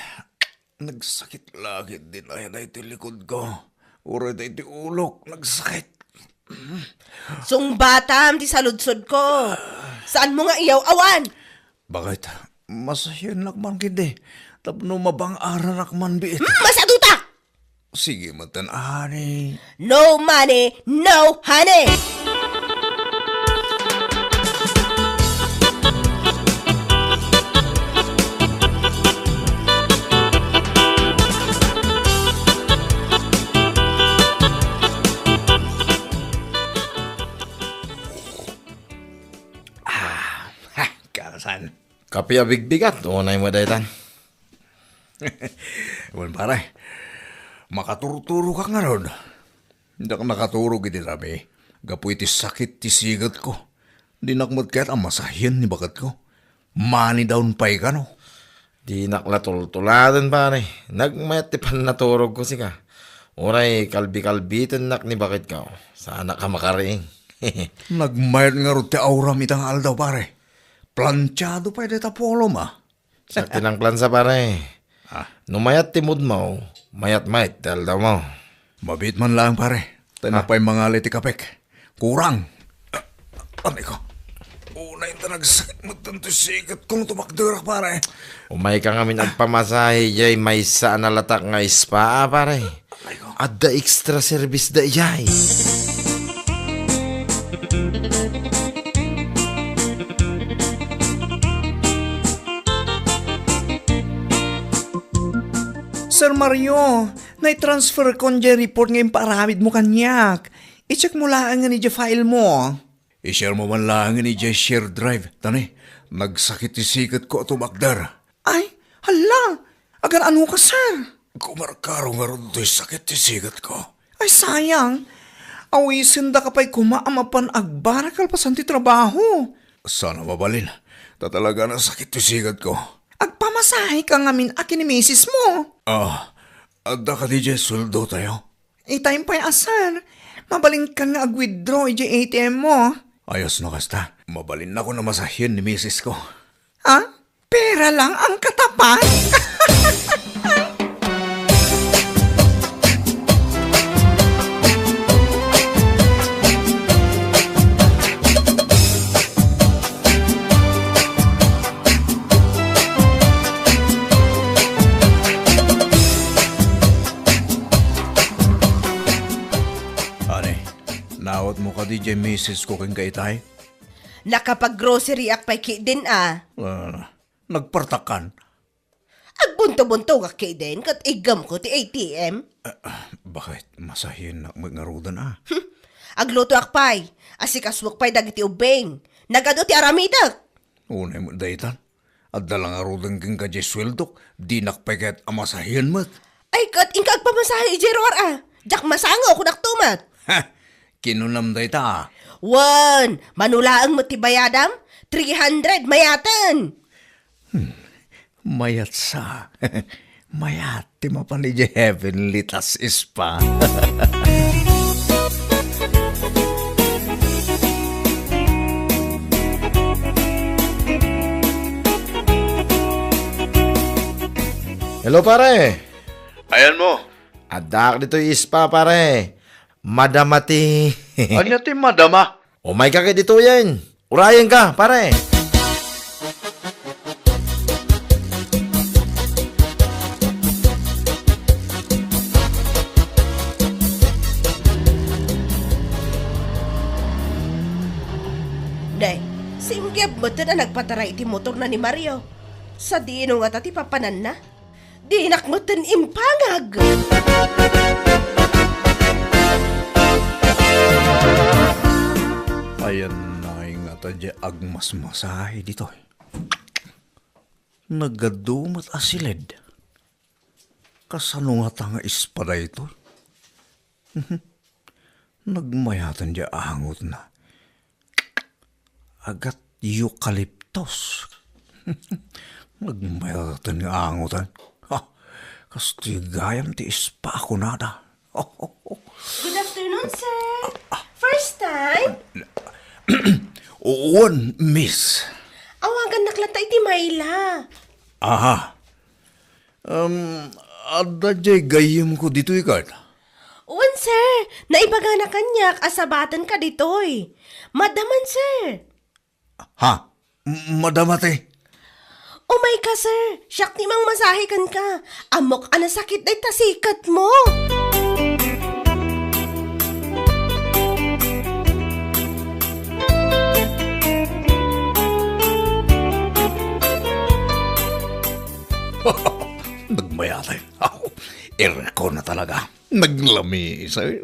nagsakit lagi din ay na iti likod ko. Uray na iti ulok, nagsakit. Sungbatam ti saludsod ko. Saan mo nga iyaw awan? Bakit? Masahin lakman kindi. Tapno mabang ararak man biit. Masaduta! Sige matan ani. No money, no honey! Ha, kakasan. Kapi abigbigat, unay mo daytan. Wan pare, makaturo-turo ka nga ron. Hindi ka nakaturo giti rami. Gapu iti sakit ti sigat ko. Di nakmat kaya't ang masahin ni bakat ko. Money down pa'y ka no. Di naklatultuladan pare. Nagmayat ti pan naturog ko si ka. Uray, kalbi-kalbitan nak ni bakit ka. Sana ka makaring. Nagmayat nga ron ti auram itang aldaw pare. Planchado pa'y deta polo ma. Sakti ng plansa pare. Numayat timod mo, mayat-mayat dahil daw mo. Mabit man lang pare. Tanapay mga liti kapek. Kurang. Anay ko. Unay ta nagsakit mo tanto sigat kung tumakdura pare. Umay ka nga minagpamasahe jay may saan na latak nga spa pare. At da extra service da jay. Sir Mario, na-transfer ko niya report ngayon paramid mo kanyak. I-check mo lang nga ni file mo. I-share mo man lang ni Jay share drive. Tani, nagsakit ti sikat ko ato bakdar. Ay, hala, agar ano ka, sir? Kumarkaro nga ron to'y sakit ti sikat ko. Ay, sayang. Awisin da ka pa'y kumaamapan agbarakal pasan ti trabaho. Sana mabalin. Tatalaga na sakit ti sikat ko. Agpamasahe ka ngamin akin ni misis mo. Adda ka di Jay suldo tayo. Itime pa'y asar. Mabaling ka nga ag-withdraw i ATM mo. Ayos na kasta. Mabalin na ko na masahin ni misis ko. Ha? Pera lang ang katapat? Nawat mo ka di Jay misis ko kang kaitay? Nakapag-grocery ak pa'y din ah. nagpartakan. Agbunto-bunto ka kay din, kat igam ko ti ATM. Bakit? Masahin na ngarudan ah. Agluto akpay, asikaswak pay dagiti ubeng. Nagado ti aramidak. Unay mo daytan. At dalang arudan king ka sweldo, di nakpeket amasahin mo't. Ay kat ingkag pamasahe ijeror ah. Jak masango ko naktumat. Ha! Kinunam dayta ah. Wan, manulaang mo ti bayadam? 300 mayatan. Mayat sa. Mayat, ti mapan di heavenly tas ispa. Hello pare. Ayan mo. Adak dito ispa pare. Madamati. Anya ti madama? Oh my ka dito yan. Urayan ka pare. Day, singgib mo na nagpataray iti motor na ni Mario. Sa dino nga tati papanan na. Dinak mo tin impangag. Ayan na nga tadya agmasmasahe dito. Nagadumat asilid. Kasano nga tanga ispada ito? Nagmayatan dya angot na. Agat eucalyptus. Nagmayatan nga angotan. Ha, kastigayam ti ispa ako nada. Good afternoon, sir. First time? Uwan, miss. Awagan naklata iti Mayla. Aha. Ada jay gayam ko dito ikat. Uwan, sir. Naibaga na kanyak asabatan ka ditoy. Madaman, sir. Ha? Madamate. Umay ka, sir. Siyak ni mang masahikan ka. Amok anasakit ay tasikat mo. Nagmayatay. Erko na talaga. Naglami, sir.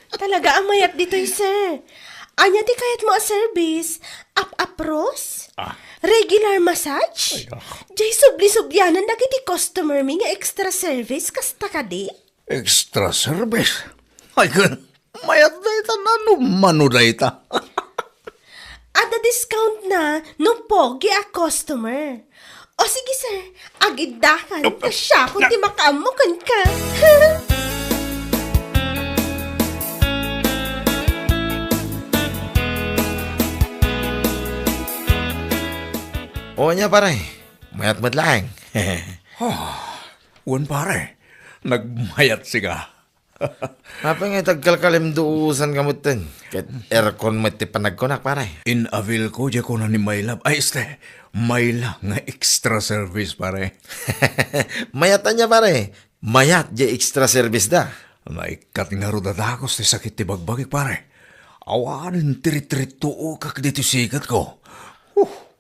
Talaga amayat ditoy, sir. Anya ti kayat mo a service? Up-apros? Regular massage? Jay subli-subyanan dagiti customer mi nga extra service kasta ka di? Extra service. Ay, mayat na ita na numano na ita. Ada discount na no pogi a customer. O sige sir, agidakan ka siya kung di makaamukan ka. O niya pare. Mayat madlang. Uwan pare, nagmayat siga. Apa nga tagkalkalim duusan kamutin. Ket aircon mo ti panagkonak pare. Inavil ko dya ko na ni Mayla. Ay, este, Mayla nga extra service pare. Mayatan niya pare. Mayat di extra service da. Naikat nga ro dadakos ti sakit ti bagbagik pare. Awanin tiri-tiri-tuo kak dito sikat ko.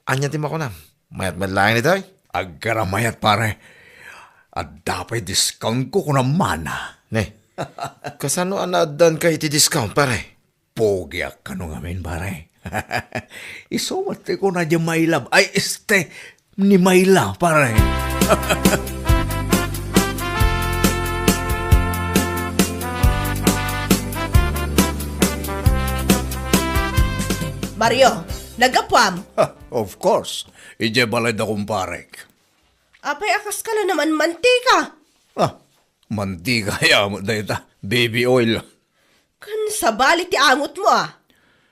Anya ti makunam. Mayat madlang nito eh. Agkaramayat pare. At dapat discount ko kung naman. Ne. Kasano anadan ka iti discount pare? Pogyak ka nung amin pare. Isumate ko na di Mayla. Ay, este, ni Mayla pare. Mario, nagapwam. Of course. Ije balay da kumparek. Apay akas ka na naman mantika. Mantika ya mo dayta. Baby oil. Kan sa bali ti angot mo ah.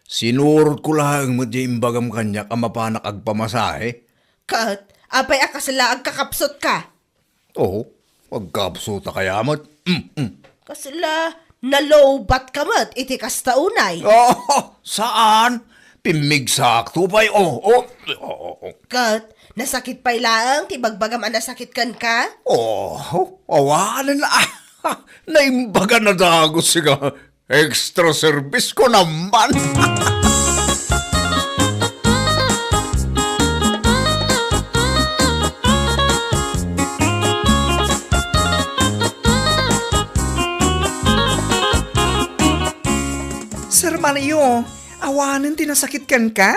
Sinurot ko lang mo di imbagam kanyak ang mapanak agpamasahe. Kat, apay akas la agkakapsot ka. Oo, agkapsuta kaya mo. Kasla, nalobat ka mat, iti kasta unay. Saan? Pimigsak tupay. Kat, nasakit pa'y lang, tibagbagam ang nasakit kan ka? Awanan na. Naimbaga na dagos siga. Extra service ko naman. Mario, awanan tinasakit kan ka?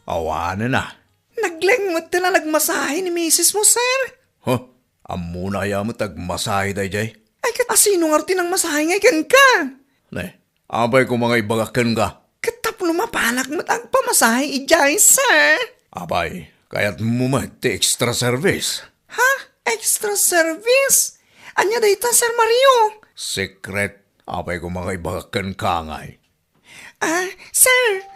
Awanan na. Naglengmot na nagmasahe ni misis mo, sir. Huh? Amuna ya mo tagmasahe day jay. Ay, sino nga rin ang masahe ngay kan ka? Ne, abay ko mga ibagakan ka. Kataplo mapanak mo ang pamasahe ijay, sir. Abay, kaya't mo ti extra service. Ha? Extra service? Anya dayta, Sir Mario? Secret, abay ko mga ibagakan ka ngay. Ah, sir,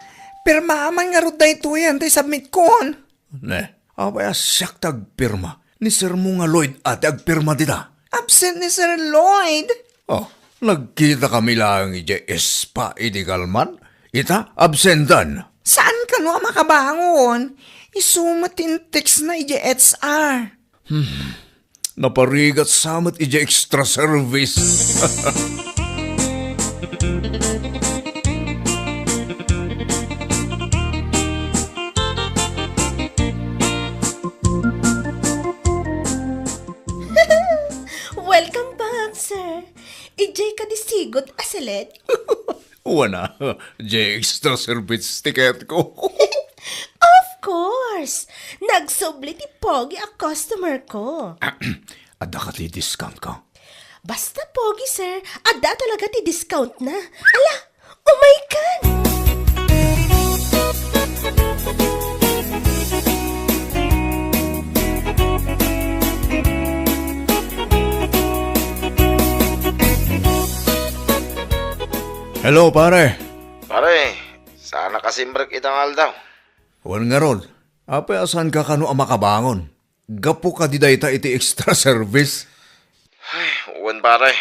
pirmaman nga rin dayto yan, tay submit kon. Ne, abay asyak tagpirma. Ni Sir mo nga Lloyd ate agpirma dita. Absent ni Sir Lloyd. Oh, nagkita kami lang ije espa idigalman. Ita, absentan. Saan ka no makabangon? Isumatin text na ije HR. Naparigat samat ije extra service. Welcome back, sir. Ijay ka disigot aselet. Wana, ije extra service ticket ko. Of course. Nagsubli ti Pogi a customer ko. Ada ka ti discount ka. Basta Pogi, sir. Ada talaga ti discount na. Ala, oh my God! Hello, pare. Pare, sana kasimbrek itangal daw. Wan nga ron. Apay asan ka kano ang makabangon? Gapo ka di dayta iti extra service. Ay, uwan pare.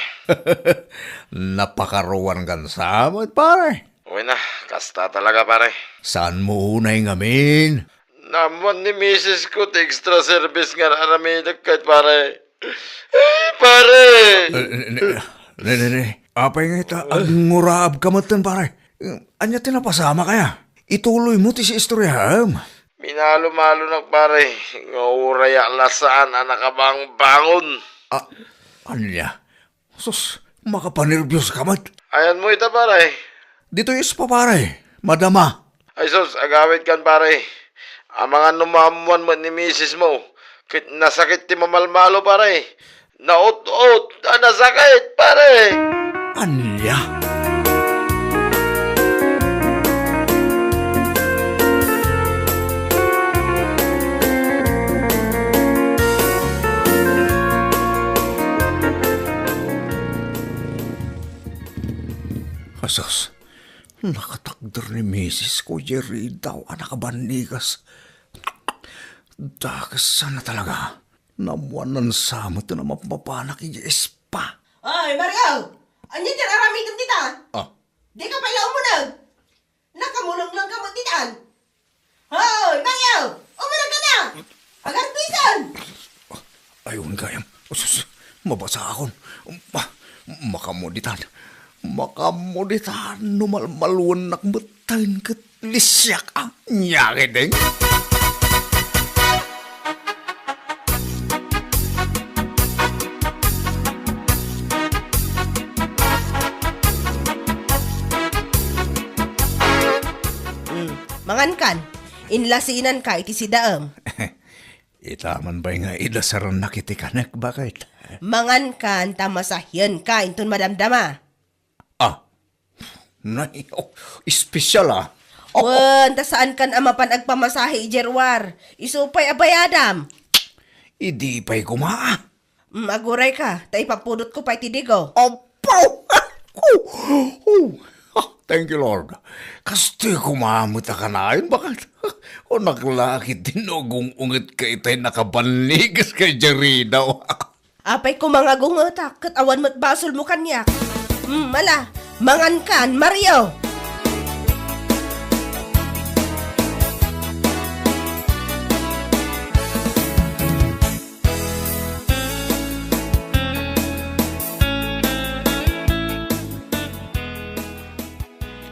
Napakaruan kan samot, pare. Uwan na, kasta talaga pare. Saan mo unay ngamin? Naman ni misis ko ti extra service nga naramidag kahit pare. Ay, pare! Ne. Apay nga ita, agnguraab kamatan, pare. Anya tinapasama kaya? Ituloy mo ti si istoryaham. Minalo-malo ng pare. Ngauraya lasaan ang nakabang bangon. Ah, anya? Sus, makapanervyos kamat. Ayan mo ita pare. Dito is pa, pare. Madama. Ay sus, agawit kan pare. Ang mga numamuan mo ni misis mo. Kit nasakit ti mamalmalo pare. Naot-ot, nasakit pare. Anya? Asos, nakatakder ni Mrs. ko, Jerry daw, anak kabanigas. Dakas sana talaga. Namuanan sa mo ito na mapapanak pa. Ay, Mario! Anya dyan aramigan tita? Ah, Di ka pala umunag. Nakamunag lang ka mo titaan. Hoy, Mario! Umunag ka na! Agarpisan! ayun kayam. Asos, mabasa akon. Makamuditan. Numalmaluan nakbatayin kat lisyak ang nyakideng. Mangankan, inlasinan ka iti si Daem. Itaman ba nga idasaran nakitikanak? Bakit? Mangankan, tamasahyan ka intun madamdama. Ah, espesyal ah. Wan, ta saan kan amapan agpamasahe ijerwar. Isupay abayadam. Idi pa'y kumaa. Aguray ka, ta ipapudot ko pa iti digo. Opo! Thank you, Lord. Kasto'y kumamot ka na yun. Bakit? O naglakit dinugong ungit ka itay nakabanigas kay Jerry daw. Apay ko mga gungotak, kat awan mo't basol mo kanyak. Mala, mangankan, Mario!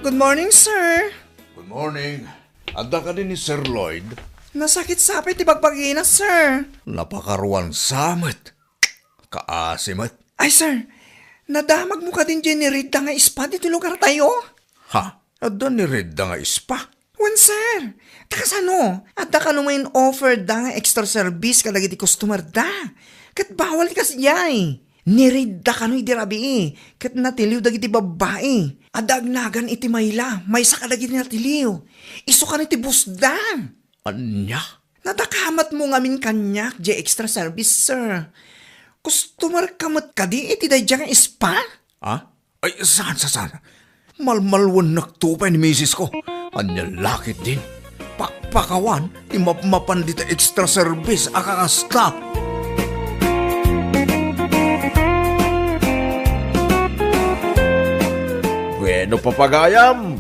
Good morning, sir. Good morning. Ada ka din ni Sir Lloyd. Nasakit sapit ti bagpagina, sir. Napakaruan samet. Kaasimat. Ay, sir, nadamag mo ka din generate nga ispa dito lugar tayo. Ha? Adda ni Red da nga ispa. Wan, sir. Takasano? At da ka naman offer da nga extra service kalagi ti customer da. Kat bawal kas yay. Nirid da ka no idirabi. Kat natiliw dagiti babae. Adagnagan iti mayla. May sa kalagi natiliw. Iso ka iti busda. Anya? Natakamat mo ngamin kanyak di extra service, sir. Customer kamat ka di iti day nga spa? Ha? Ay, saan? Malmalwan nagtupay ni misis ko. Anya lakit din. Pakpakawan, imapmapan dita extra service akakasta. Bueno papagayam,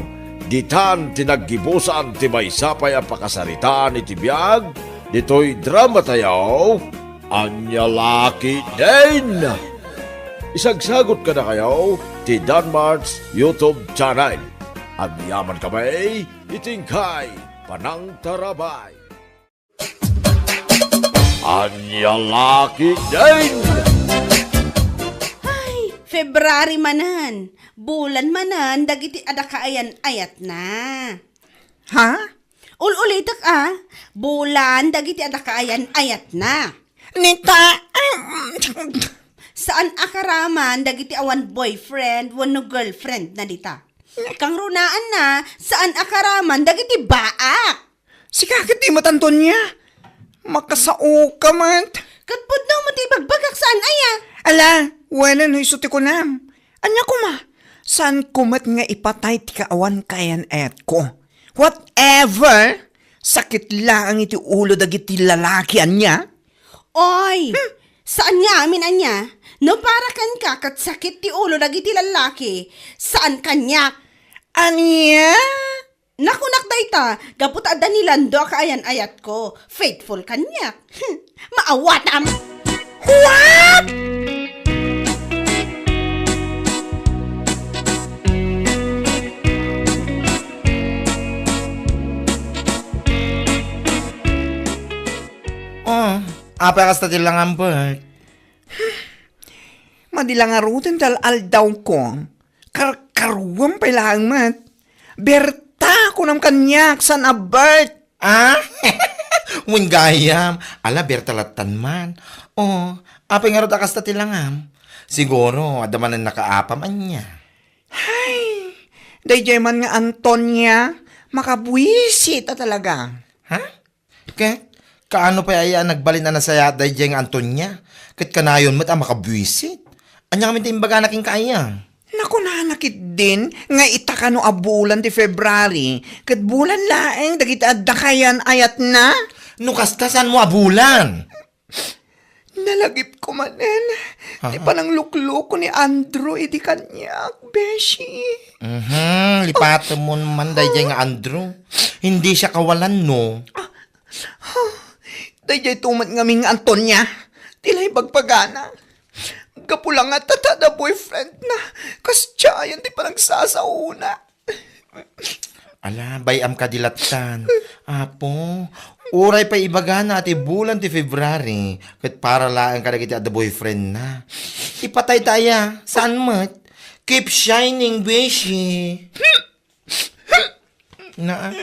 ditan tinaggibusan ti maysapay ang pakasaritaan iti biyag, dito'y drama tayaw, anya laki din. Isagsagot ka na kayo ti Danmar's YouTube channel. Ang yaman kamay, itingkay, panang tarabay. Anya laki din. February manan, bulan manan, dagiti adakaayan ayat na. Ha? Ulitak bulan, dagiti adakaayan ayat na. Nita! Saan akaraman, dagiti awan boyfriend, wano girlfriend na dita. Kang runaan na, saan akaraman, dagiti baak. Si kakit di matanton niya. Makasao ka man. Katpud daw matibagbagak saan aya. Ala, wala no isuti ko na. Anya ko ma, saan kumat nga ipatay ti kaawan kayan ayat ko? Whatever, sakit lang ang iti ulo dagiti lalaki anya. Oy, saan nga amin anya? No para kan ka kat sakit ti ulo dagiti lalaki. Saan kanya? Anya? Nakunak dayta, gaput adda ni Lando kaayan ayat ko. Faithful kanya. Maawat am. What? Oh, apa kasta tilang ambert? Madilang arutin tal aldaw ko. Karkaruam pa lang mat. Berta ko ng kanyak san abert. Ah? Wingayam. Ala, bertalatan man. Oh, apa nga rin kasta tilangam? Siguro, adaman ang nakaapam anya. Ay, dayjay man nga Antonia, makabuisit talaga. Ha? Ket, kaano pa ay nagbalin na nasaya dayjay nga Antonia? Ket kanayon mat ang makabwisit. Anya kami timbaga naking kaya. Naku nanakit din, nga itaka no abulan ti February, kat bulan laeng, dagiti adakayan ayat na. Nukastasan mo abulan. Nalagip ko manen, di pa nang lukluk ko ni Andrew, iti kanyak, beshi. Lipato mo naman dayjay nga Andrew. Hindi siya kawalan no. Dayjay tumat ngaming Antonia, tilay bagpagana. Kapulang nga tatada boyfriend na, kas tiyayan di pa nagsasauna. Ala, bayam ka dilatan. Apo, uray pa ibaga na ati bulan ti February. Kat para lang ka nagiti at the boyfriend na. Ipatay taya. Saan mat? Keep shining, beshi. Na.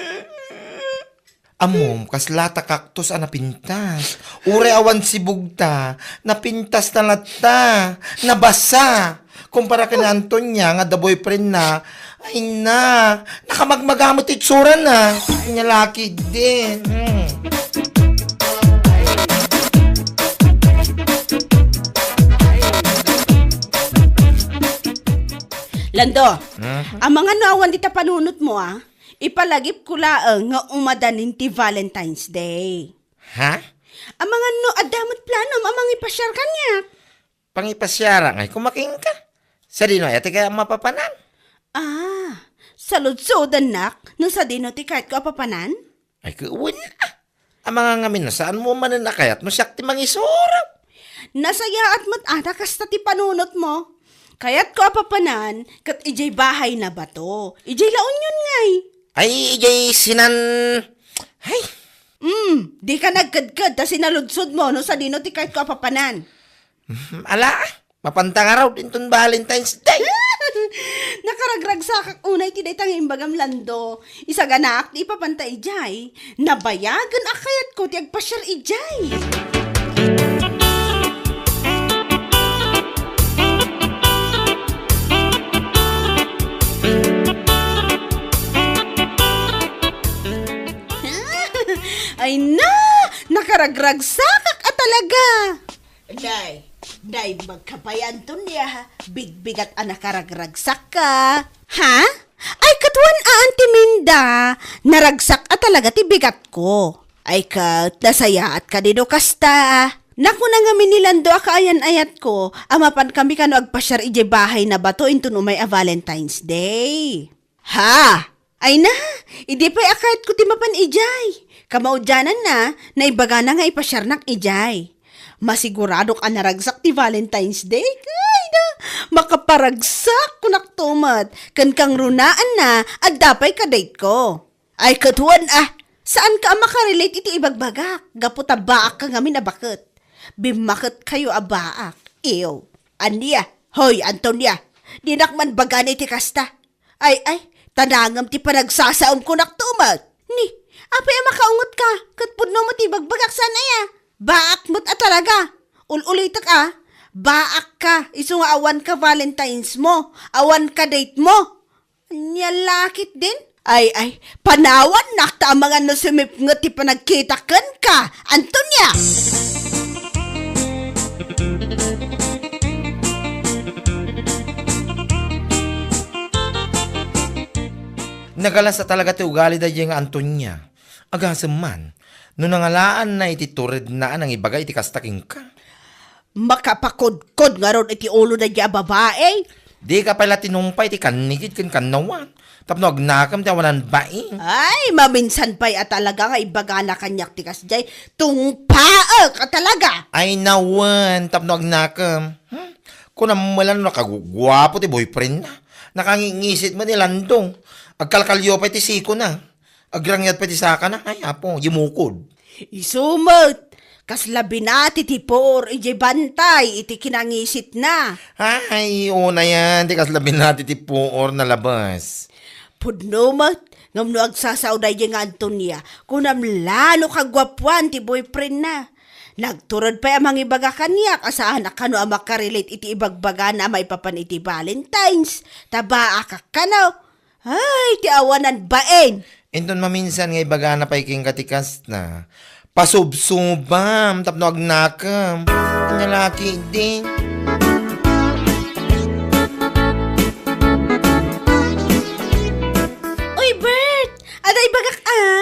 Amom, kas lata kaktos napintas. Uray awan sibugta. Napintas na lata. Nabasa. Kumpara ka na Antonia nga the boyfriend na. Ay na. Nakamagmagamot itsura na. Ay laki din. Lando, ang mga nawan dita panunot mo ipalagip ko laang nga umadanin ti Valentine's Day. Ha? Ang mga adamot plano, amang ipasyar kanya. Pangipasyara ngay kumaking ka. Sa dino ay ati kaya mapapanan. Salud-sudan nak, no sa dino ti kahit ko apapanan? Ay kuwan na. Ang mga ngamin na saan mo man na kayat no siyak ti mangisurap. Nasaya at mat kasta ti panunot mo. Kaya't ko apapanan, kat ijay bahay na ba to? Ijay laon yun ngay. Ay, ijay sinan... Ay, Di ka nagkadkad ta sinaludsod mo no sa dino ti kahit ko apapanan. ala, mapantang araw din ton Valentine's Day. Nakaragrag sa kak unay ti daytang imbagam lando. Isa ganak ti ipapantay ijay. Nabayagan akayat ko ti agpasyar ijay. Ay na! Nakaragrag sa kak talaga. Day, magkapayan to niya, bigbigat ang nakaragragsak ka. Ha? Ay, katuan Auntie Minda, naragsak talaga ti bigat ko. Ay kat, nasaya at kanino kasta. Naku na nga minilando akaayan-ayat ko, amapan kami kano agpasyar ije bahay na bato into umay a Valentine's Day. Ha? Ay na, hindi pa'y akayat ko ti mapan ijay. Kamaudyanan na ibaga na nga ipasyar nak ijay. Masigurado ka naragsak ti Valentine's Day. Ay na, makaparagsak kunak tumat. Kan kang runaan na, at dapay ka date ko. Ay katuan saan ka makarelate iti ibagbagak? Gaputa baak ka ngamin bakit? Bimakit kayo abaak. Ew, Ania, hoy Antonia, dinakman bagan iti kasta. Ay, tanangam ti panagsasaom kunak tumat. Ni, apay makaungot ka, katpudno mo ti bagbagak sana ya. Baak mo't talaga. Ulitak baak ka. Iso nga awan ka Valentine's mo. Awan ka date mo. Nyalakit din. Ay, panawan nakta ang mga nasumip nga ti panagkitakan ka, Antonia! Nagalas sa talaga ti ugali da nga Antonia. Agasem man. No nangalaan na iti tured na ang ibagay iti kastaking ka. Makapakod-kod nga ron iti ulo na diya babae. Di ka pala tinumpay iti kanigid kan kanawan. Tapno agnakam ti awanan baing. Ay, maminsan pa'y talaga nga ibaga na kanyak tikas jay. Tungpaak talaga. Ay nawan, tapno agnakam. Kung namalan nakagugwapo ti boyfriend na. Nakangingisit mo ni Landong. Agkalkalyo pa ti siko na. Agrangyat pa ti saka na. Ay apo, yumukod. Isumot. Kaslabi na ti tipor, ije bantay, iti kinangisit na. Ay, una yan. Di kaslabin natin ti puor na labas. Pudnomat, ngam no agsasauday nga Antonia, kunam lalo kagwapuan ti boyfriend na. Nagturod pa amang ibaga kaniya, kasaan akano ang makarelate iti ibagbaga na may papan iti Valentine's. Taba akakanaw. Ay, ti awanan baen. Inton maminsan nga ibaga na paiking katikas na. Pasubsubam, tapno agnakam. Ang lalaki din. Uy, Bert! Aday bagak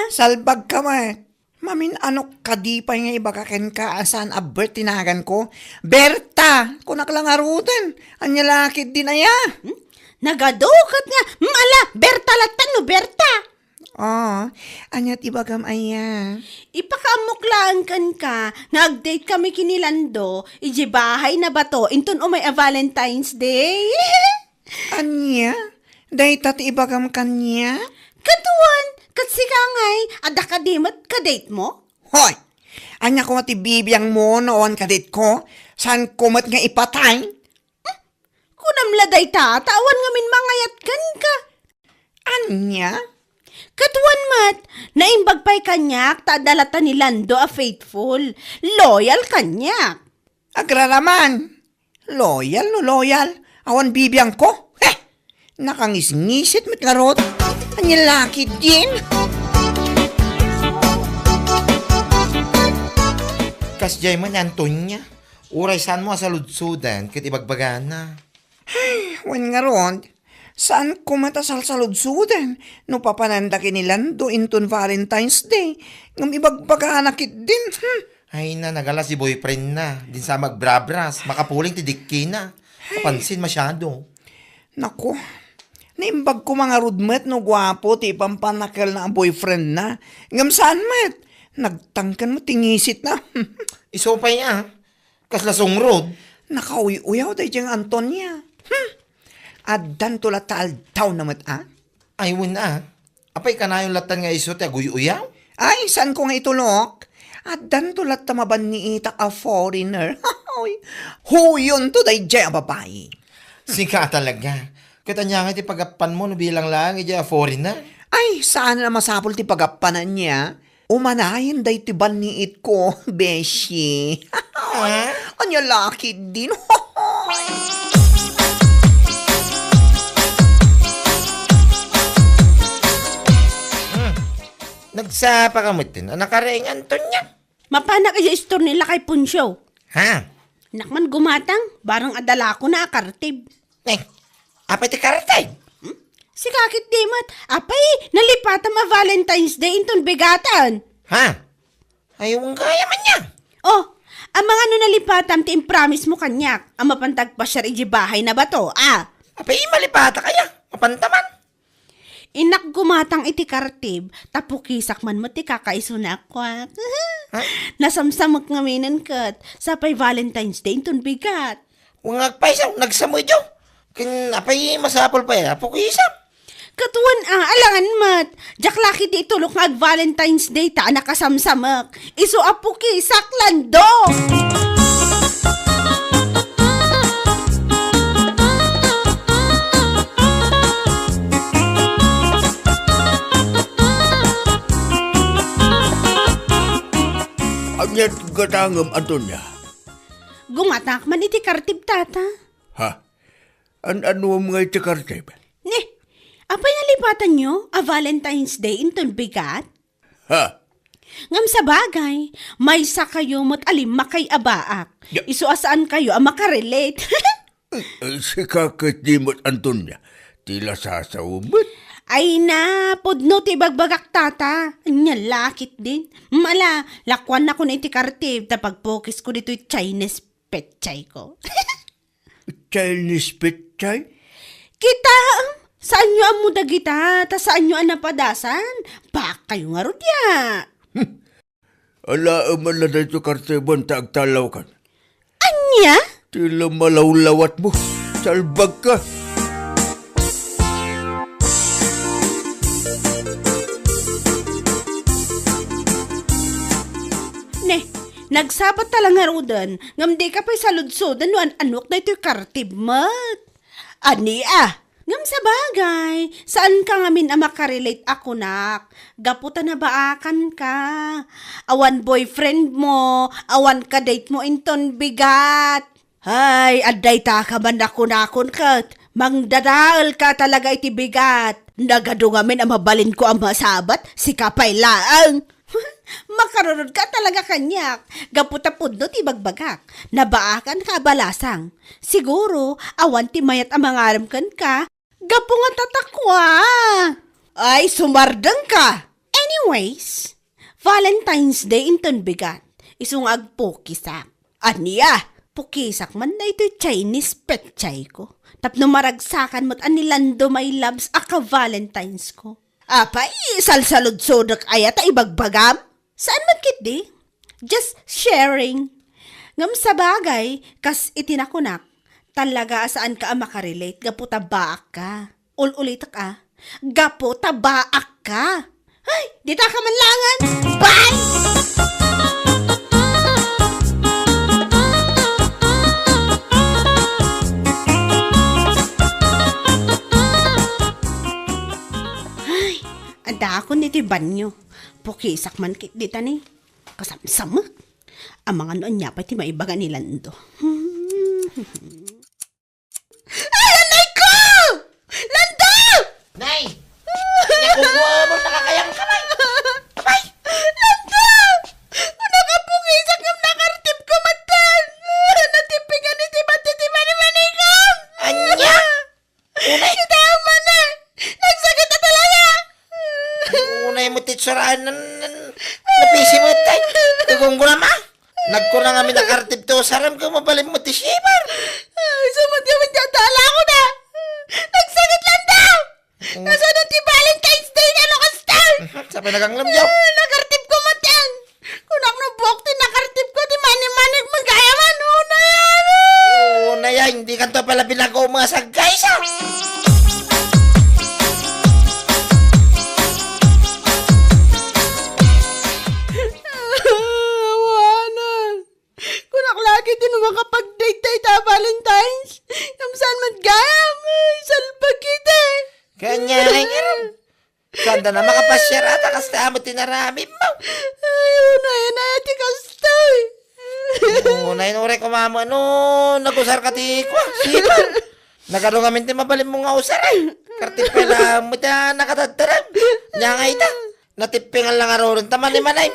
Salbag ka man. Mamin ano kadipay nga ibakaken ka asan abert tinagan ko. Berta! Kunak lang arutan. Anya lakit din aya. Nagadukat nga. Ala, Berta latan no, Berta. Anyat ibagam aya. Ipakamuklaan kan ka, nag-date kami kinilando, iji bahay na bato, intun umay a Valentine's Day. Anya? Day tati ibagam kanya? Katuan, katsikangay, adakadimat ka-date mo? Hoy! Anya ko matibibiyang mo noon kadit ko? San kumat nga ipatay? Kunamladay ta, tawan ngamin mangayat kan ka. Anya? Katuan mat, naimbagpay kanyak, tadalata ni Lando a faithful, loyal kanyak. Agraraman. Loyal no loyal. Awan bibiyang ko. Nakangisngisit met ngarot. Anya laki din. Kasjay man Antonia. Uray saan mo asaludsudan kit ibagbaga na. Wan ngarot. Saan ko matasalsaludsudan? No papananda kinilando inton Valentine's Day. Ngam ibagbaga nakit din. Ay na, nagala si boyfriend na. Din sa magbrabras. Makapuling ti dikki na. Kapansin masyado. Nako. Naimbag ko mga rudmet no gwapo ti pampanakal na ang boyfriend na. Ngam saan met? Nagtangkan mo tingisit na. Iso pa niya. Kaslasong road. Nakauy-uyaw tayo diyang Antonia. Adan tula taal daw namat Ay wala. Apay ka na yung latan nga iso te aguy-uyaw? Ay, saan ko nga itulok? Adan tula tamaban ni itak a foreigner. Huyon to day dyan babae. Sika talaga. Kita niya nga ti pagapan mo, no bilang lang, ija foreigner. Ay, saan na masapol ti pagapanan niya? Umanayin day ti baniit ko, beshi. Anya laki din. Nagsapa ka mo tin, nakaraing Antonya. Mapana kaya store nila kay Punsyo. Ha? Nakman gumatang, barang adala ko na akartib. Apa ti karatay? Si kakit di mat, apay, nalipatan ma Valentine's Day inton bigatan. Ha? Ayaw kaya man niya. Oh, ang mga nalipatan ti promise mo kanyak, ang mapantag pa siya iji bahay na ba to, ah? Apa malipata kaya? Mapantaman. Inak gumatang iti kartib, tapukisak man mo ti kakaisunakwak. Nasamsamag ngaminan kat, sapay Valentine's Day inton bigat. Ungag pa isaw, nagsamoy jo. Kin apay masapol pa ya, pukisap. Katuan alangan mat. Jaklaki di itulok nga Valentine's Day ta nakasamsamak. Iso apuki saklando. Anyat katangam, Antonia. Gumatak man iti kartib tata. Ha? Ano mga itikartib? Ne, apay nalipatan nyo a Valentine's Day inton bigat? Ha? Ngam sa bagay, may sa kayo mo't alim makay abaak. Ya. Iso asaan kayo ang makarelate. Si kakit di mo't, Antonia. Tila sasawumot. Ay na, podno ti bagbagak tata. Anya lakit din. Mala, lakwan na ko na iti kartib. Tapagpokis ko dito yung Chinese petchay ko. Chinese petchay? Kita, saan nyo ang muda kita? Ta saan nyo ang napadasan? Baka kayo nga rodya. Ala, man na dito kartibon, taagtalaw kan. Anya? Tila malawlawat mo. Salbag ka. Ne, nagsabat talang nga rodan. Ngam di ka pa'y saludsodan no an anok na ito'y kartib mat. Ani ngam sa bagay, saan ka ngamin ang makarelate ako nak? Gaputa na baakan ka. Awan boyfriend mo, awan ka date mo inton bigat. Hay, aday ta ka man nakon kat. Mangdadal ka talaga iti bigat. Nagado ngamin ang mabalin ko ang masabat, si kapay laang. Makarunod ka talaga kanyak. Gaputa pudno ti bagbagak. Nabaakan ka balasang. Siguro, awan ti mayat ang mangaram kan ka. Gapo nga tatakwa. Ay, sumardang ka. Anyways, Valentine's Day inton bigat. Isung agpukisak. Aniya, pukisak man na ito Chinese petchay ko. Tapno maragsakan mo't anilando my loves aka Valentine's ko. Apay, salsalod-sodak ayata ibagbagam? Saan man kit di? Just sharing. Ngam sa bagay, kas itinakunak, talaga saan ka ang makarelate, gapo tabaak ka. Ulitak gapo tabaak ka. Ay, di ta ka manlangan. Bye! Anda ako niti banyo. Pukisak man kit dita ni. Kasamsama. Ang mga noon niya pa ti maibaga ni Lando. Ay, anay ko! Lando! Nay! Nakukuha mo, nakakayang kamay! Kamay! Lando! Nakapukisak yung nakartip ko matan. Natipigan ni Tiba-Tiba-Tiba-Tiba-Tiba-Tiba-Tiba-Tiba! Anya! Unay! Tama na! Nagsakit na talaga! Unay mo titsuraan napisi mo tay. Tugong ko naman. Nagkurang kami nakartip to. Saram ko mabalim mo ti Shibar. Sumad ka man dyan, tala ko na! Nagsakit lang daw! Kasunod ti Valentine's Day na lokastal! Sa pinaganglamyaw. Nakartip ko matan! Kunak na buhok ti nakartip ko, ti mani-manig magayaman! Una yan! Unay ay, hindi ka to pala pinag-umasag guys ah. Awanan! Kunak lagi din makapag-date tayo ta Valentine's! Kamsaan magayam! Ay, salbag da na makapasyar ata kas tamot tinarami mo. Ayun na yun ay ati kastoy. Unay no re kumama no nagusar ka ti kwa. Sipa. Nagaro ngamin ti mabalim mo nga usar ay. Karti pala mo ta nakatataram. Nya nga ita. Natipingan lang aroon taman ni manay.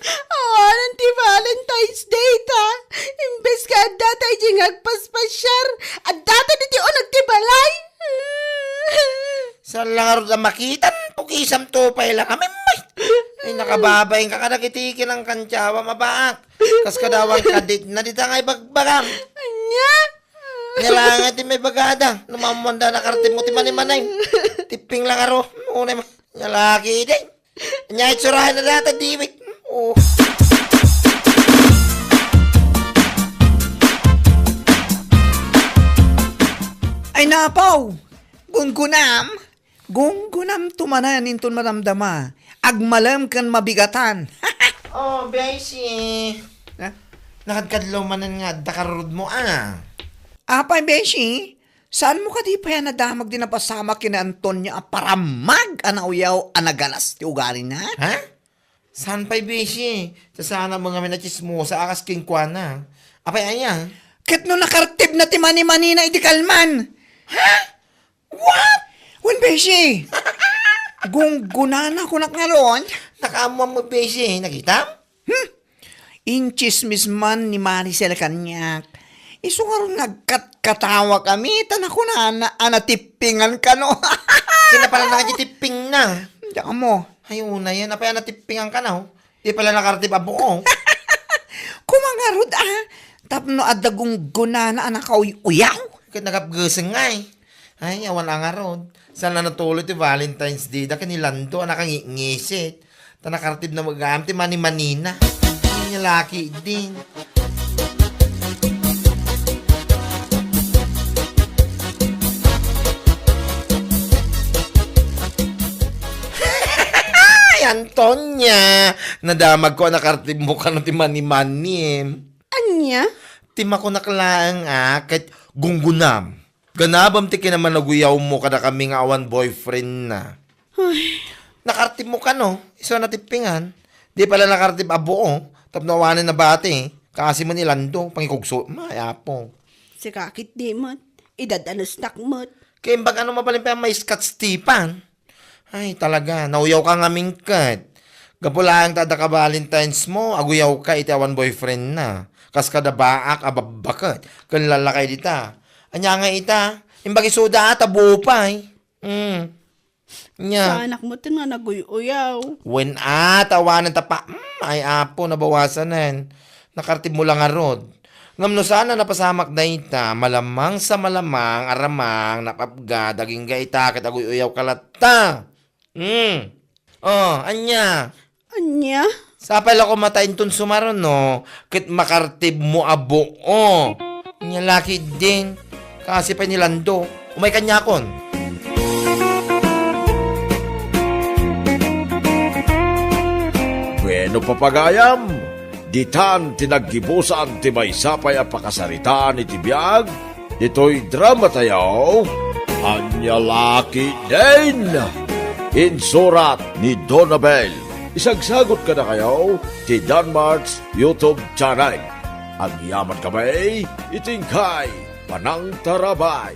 Awanan ti Valentine's Day ta. Imbes ka at data iti ngagpaspasyar. At data niti o nagtibalay. Sa lang aroon na makitan. Pukisam to pa ilang kami may. Ay nakababayin ka kadakitikin ang kantsawa mabaak. Kas kadawang kadit na dita ngay bagbagang. Anya? Nilangan ti may bagada. Numamanda na kartim mo ti manimanay. Tiping lang aro. Unay mo. Nalaki din. Nya itsurahan na data diwik. Oh. Ay napaw! Gungunam! Gungunam tumanan inton maramdama. Agmalam kan mabigatan. Oh, Beshi. Ha? Nakadkadlaw manan nga dakarod mo Apay, Beshi, saan mo ka di pa yan nadamag din na pasama kina Antonia paramag anauyaw anagalas ti ugali na? Ha? Saan pa'y Beshi? Sa sana mga minachismosa akas king kwana. Apay aya? Kat no nakartib na ti mani-mani na iti kalman. Ha? What? Wen, Beshi, gungunana ko nakngaron. Nakaamuan mo Beshi. Nakita? Inchismis man ni Maricel kanyak. Iso nga ron nagkatawa kami, tanako na anatipingan ka no. Kina pala nakajitiping na. Diyan mo. Ayun na yan. Apay anatipingan ka na. Di pala nakartib abuo. Kumangarod tapno adagong gunana anak uyaw. Kaya nagapgasang nga Ay, awan ang arod. Saan na natuloy ti Valentine's Day? Da kanilando, anak ang ngisit. Tanakartib na mag-aam ti mani-manina. Ay, niya laki din. Antonia, nadamag ko nakartib mo ka no ti mani-mani. Anya? Tima ko nakalaang kahit gunggunam. Ganabam ti kinaman naguyaw mo kada kami nga awan boyfriend na. Nakartib mo ka no, iso natipingan. Di pala nakartib abuo, tapnawanan na bate. Kasi man ilando, pangikugso, mayapo. Si kakit di mo't. Idadanos nak mo't. Kaya bag ano mabalin pa may skat stipan. Ay talaga, nauyaw ka nga mingkat. Gapulang tada ka Valentine's mo, aguyaw ka iti awan boyfriend na. Kas kada baak ababakat, kan lalakay dita. Anya nga ita, imbag isuda ata buo pa Nya. Sa anak mo nga naguyaw. When tawanan tapa, ay apo, nabawasanan. Nakartib mo lang arod. Ngamno sana napasamak na ita, malamang sa malamang, aramang, napapga, daging ga ita, kataguyaw kalata. Oh, anya. Anya? Sapal ako matain ton sumaron, no? Kit makartib mo abo, Nya laki din. Kasi pa nilando. Umay kanyakon. Bueno papagayam, ditan tinaggibusan ti may sapay a pakasaritaan iti biyag, ito'y drama tayo, Anya Laki din. Insurat ni Donabel. Isagsagot ka na kayo ti Danmarks YouTube channel. Ang yaman kamay, itingkay, panang tarabay.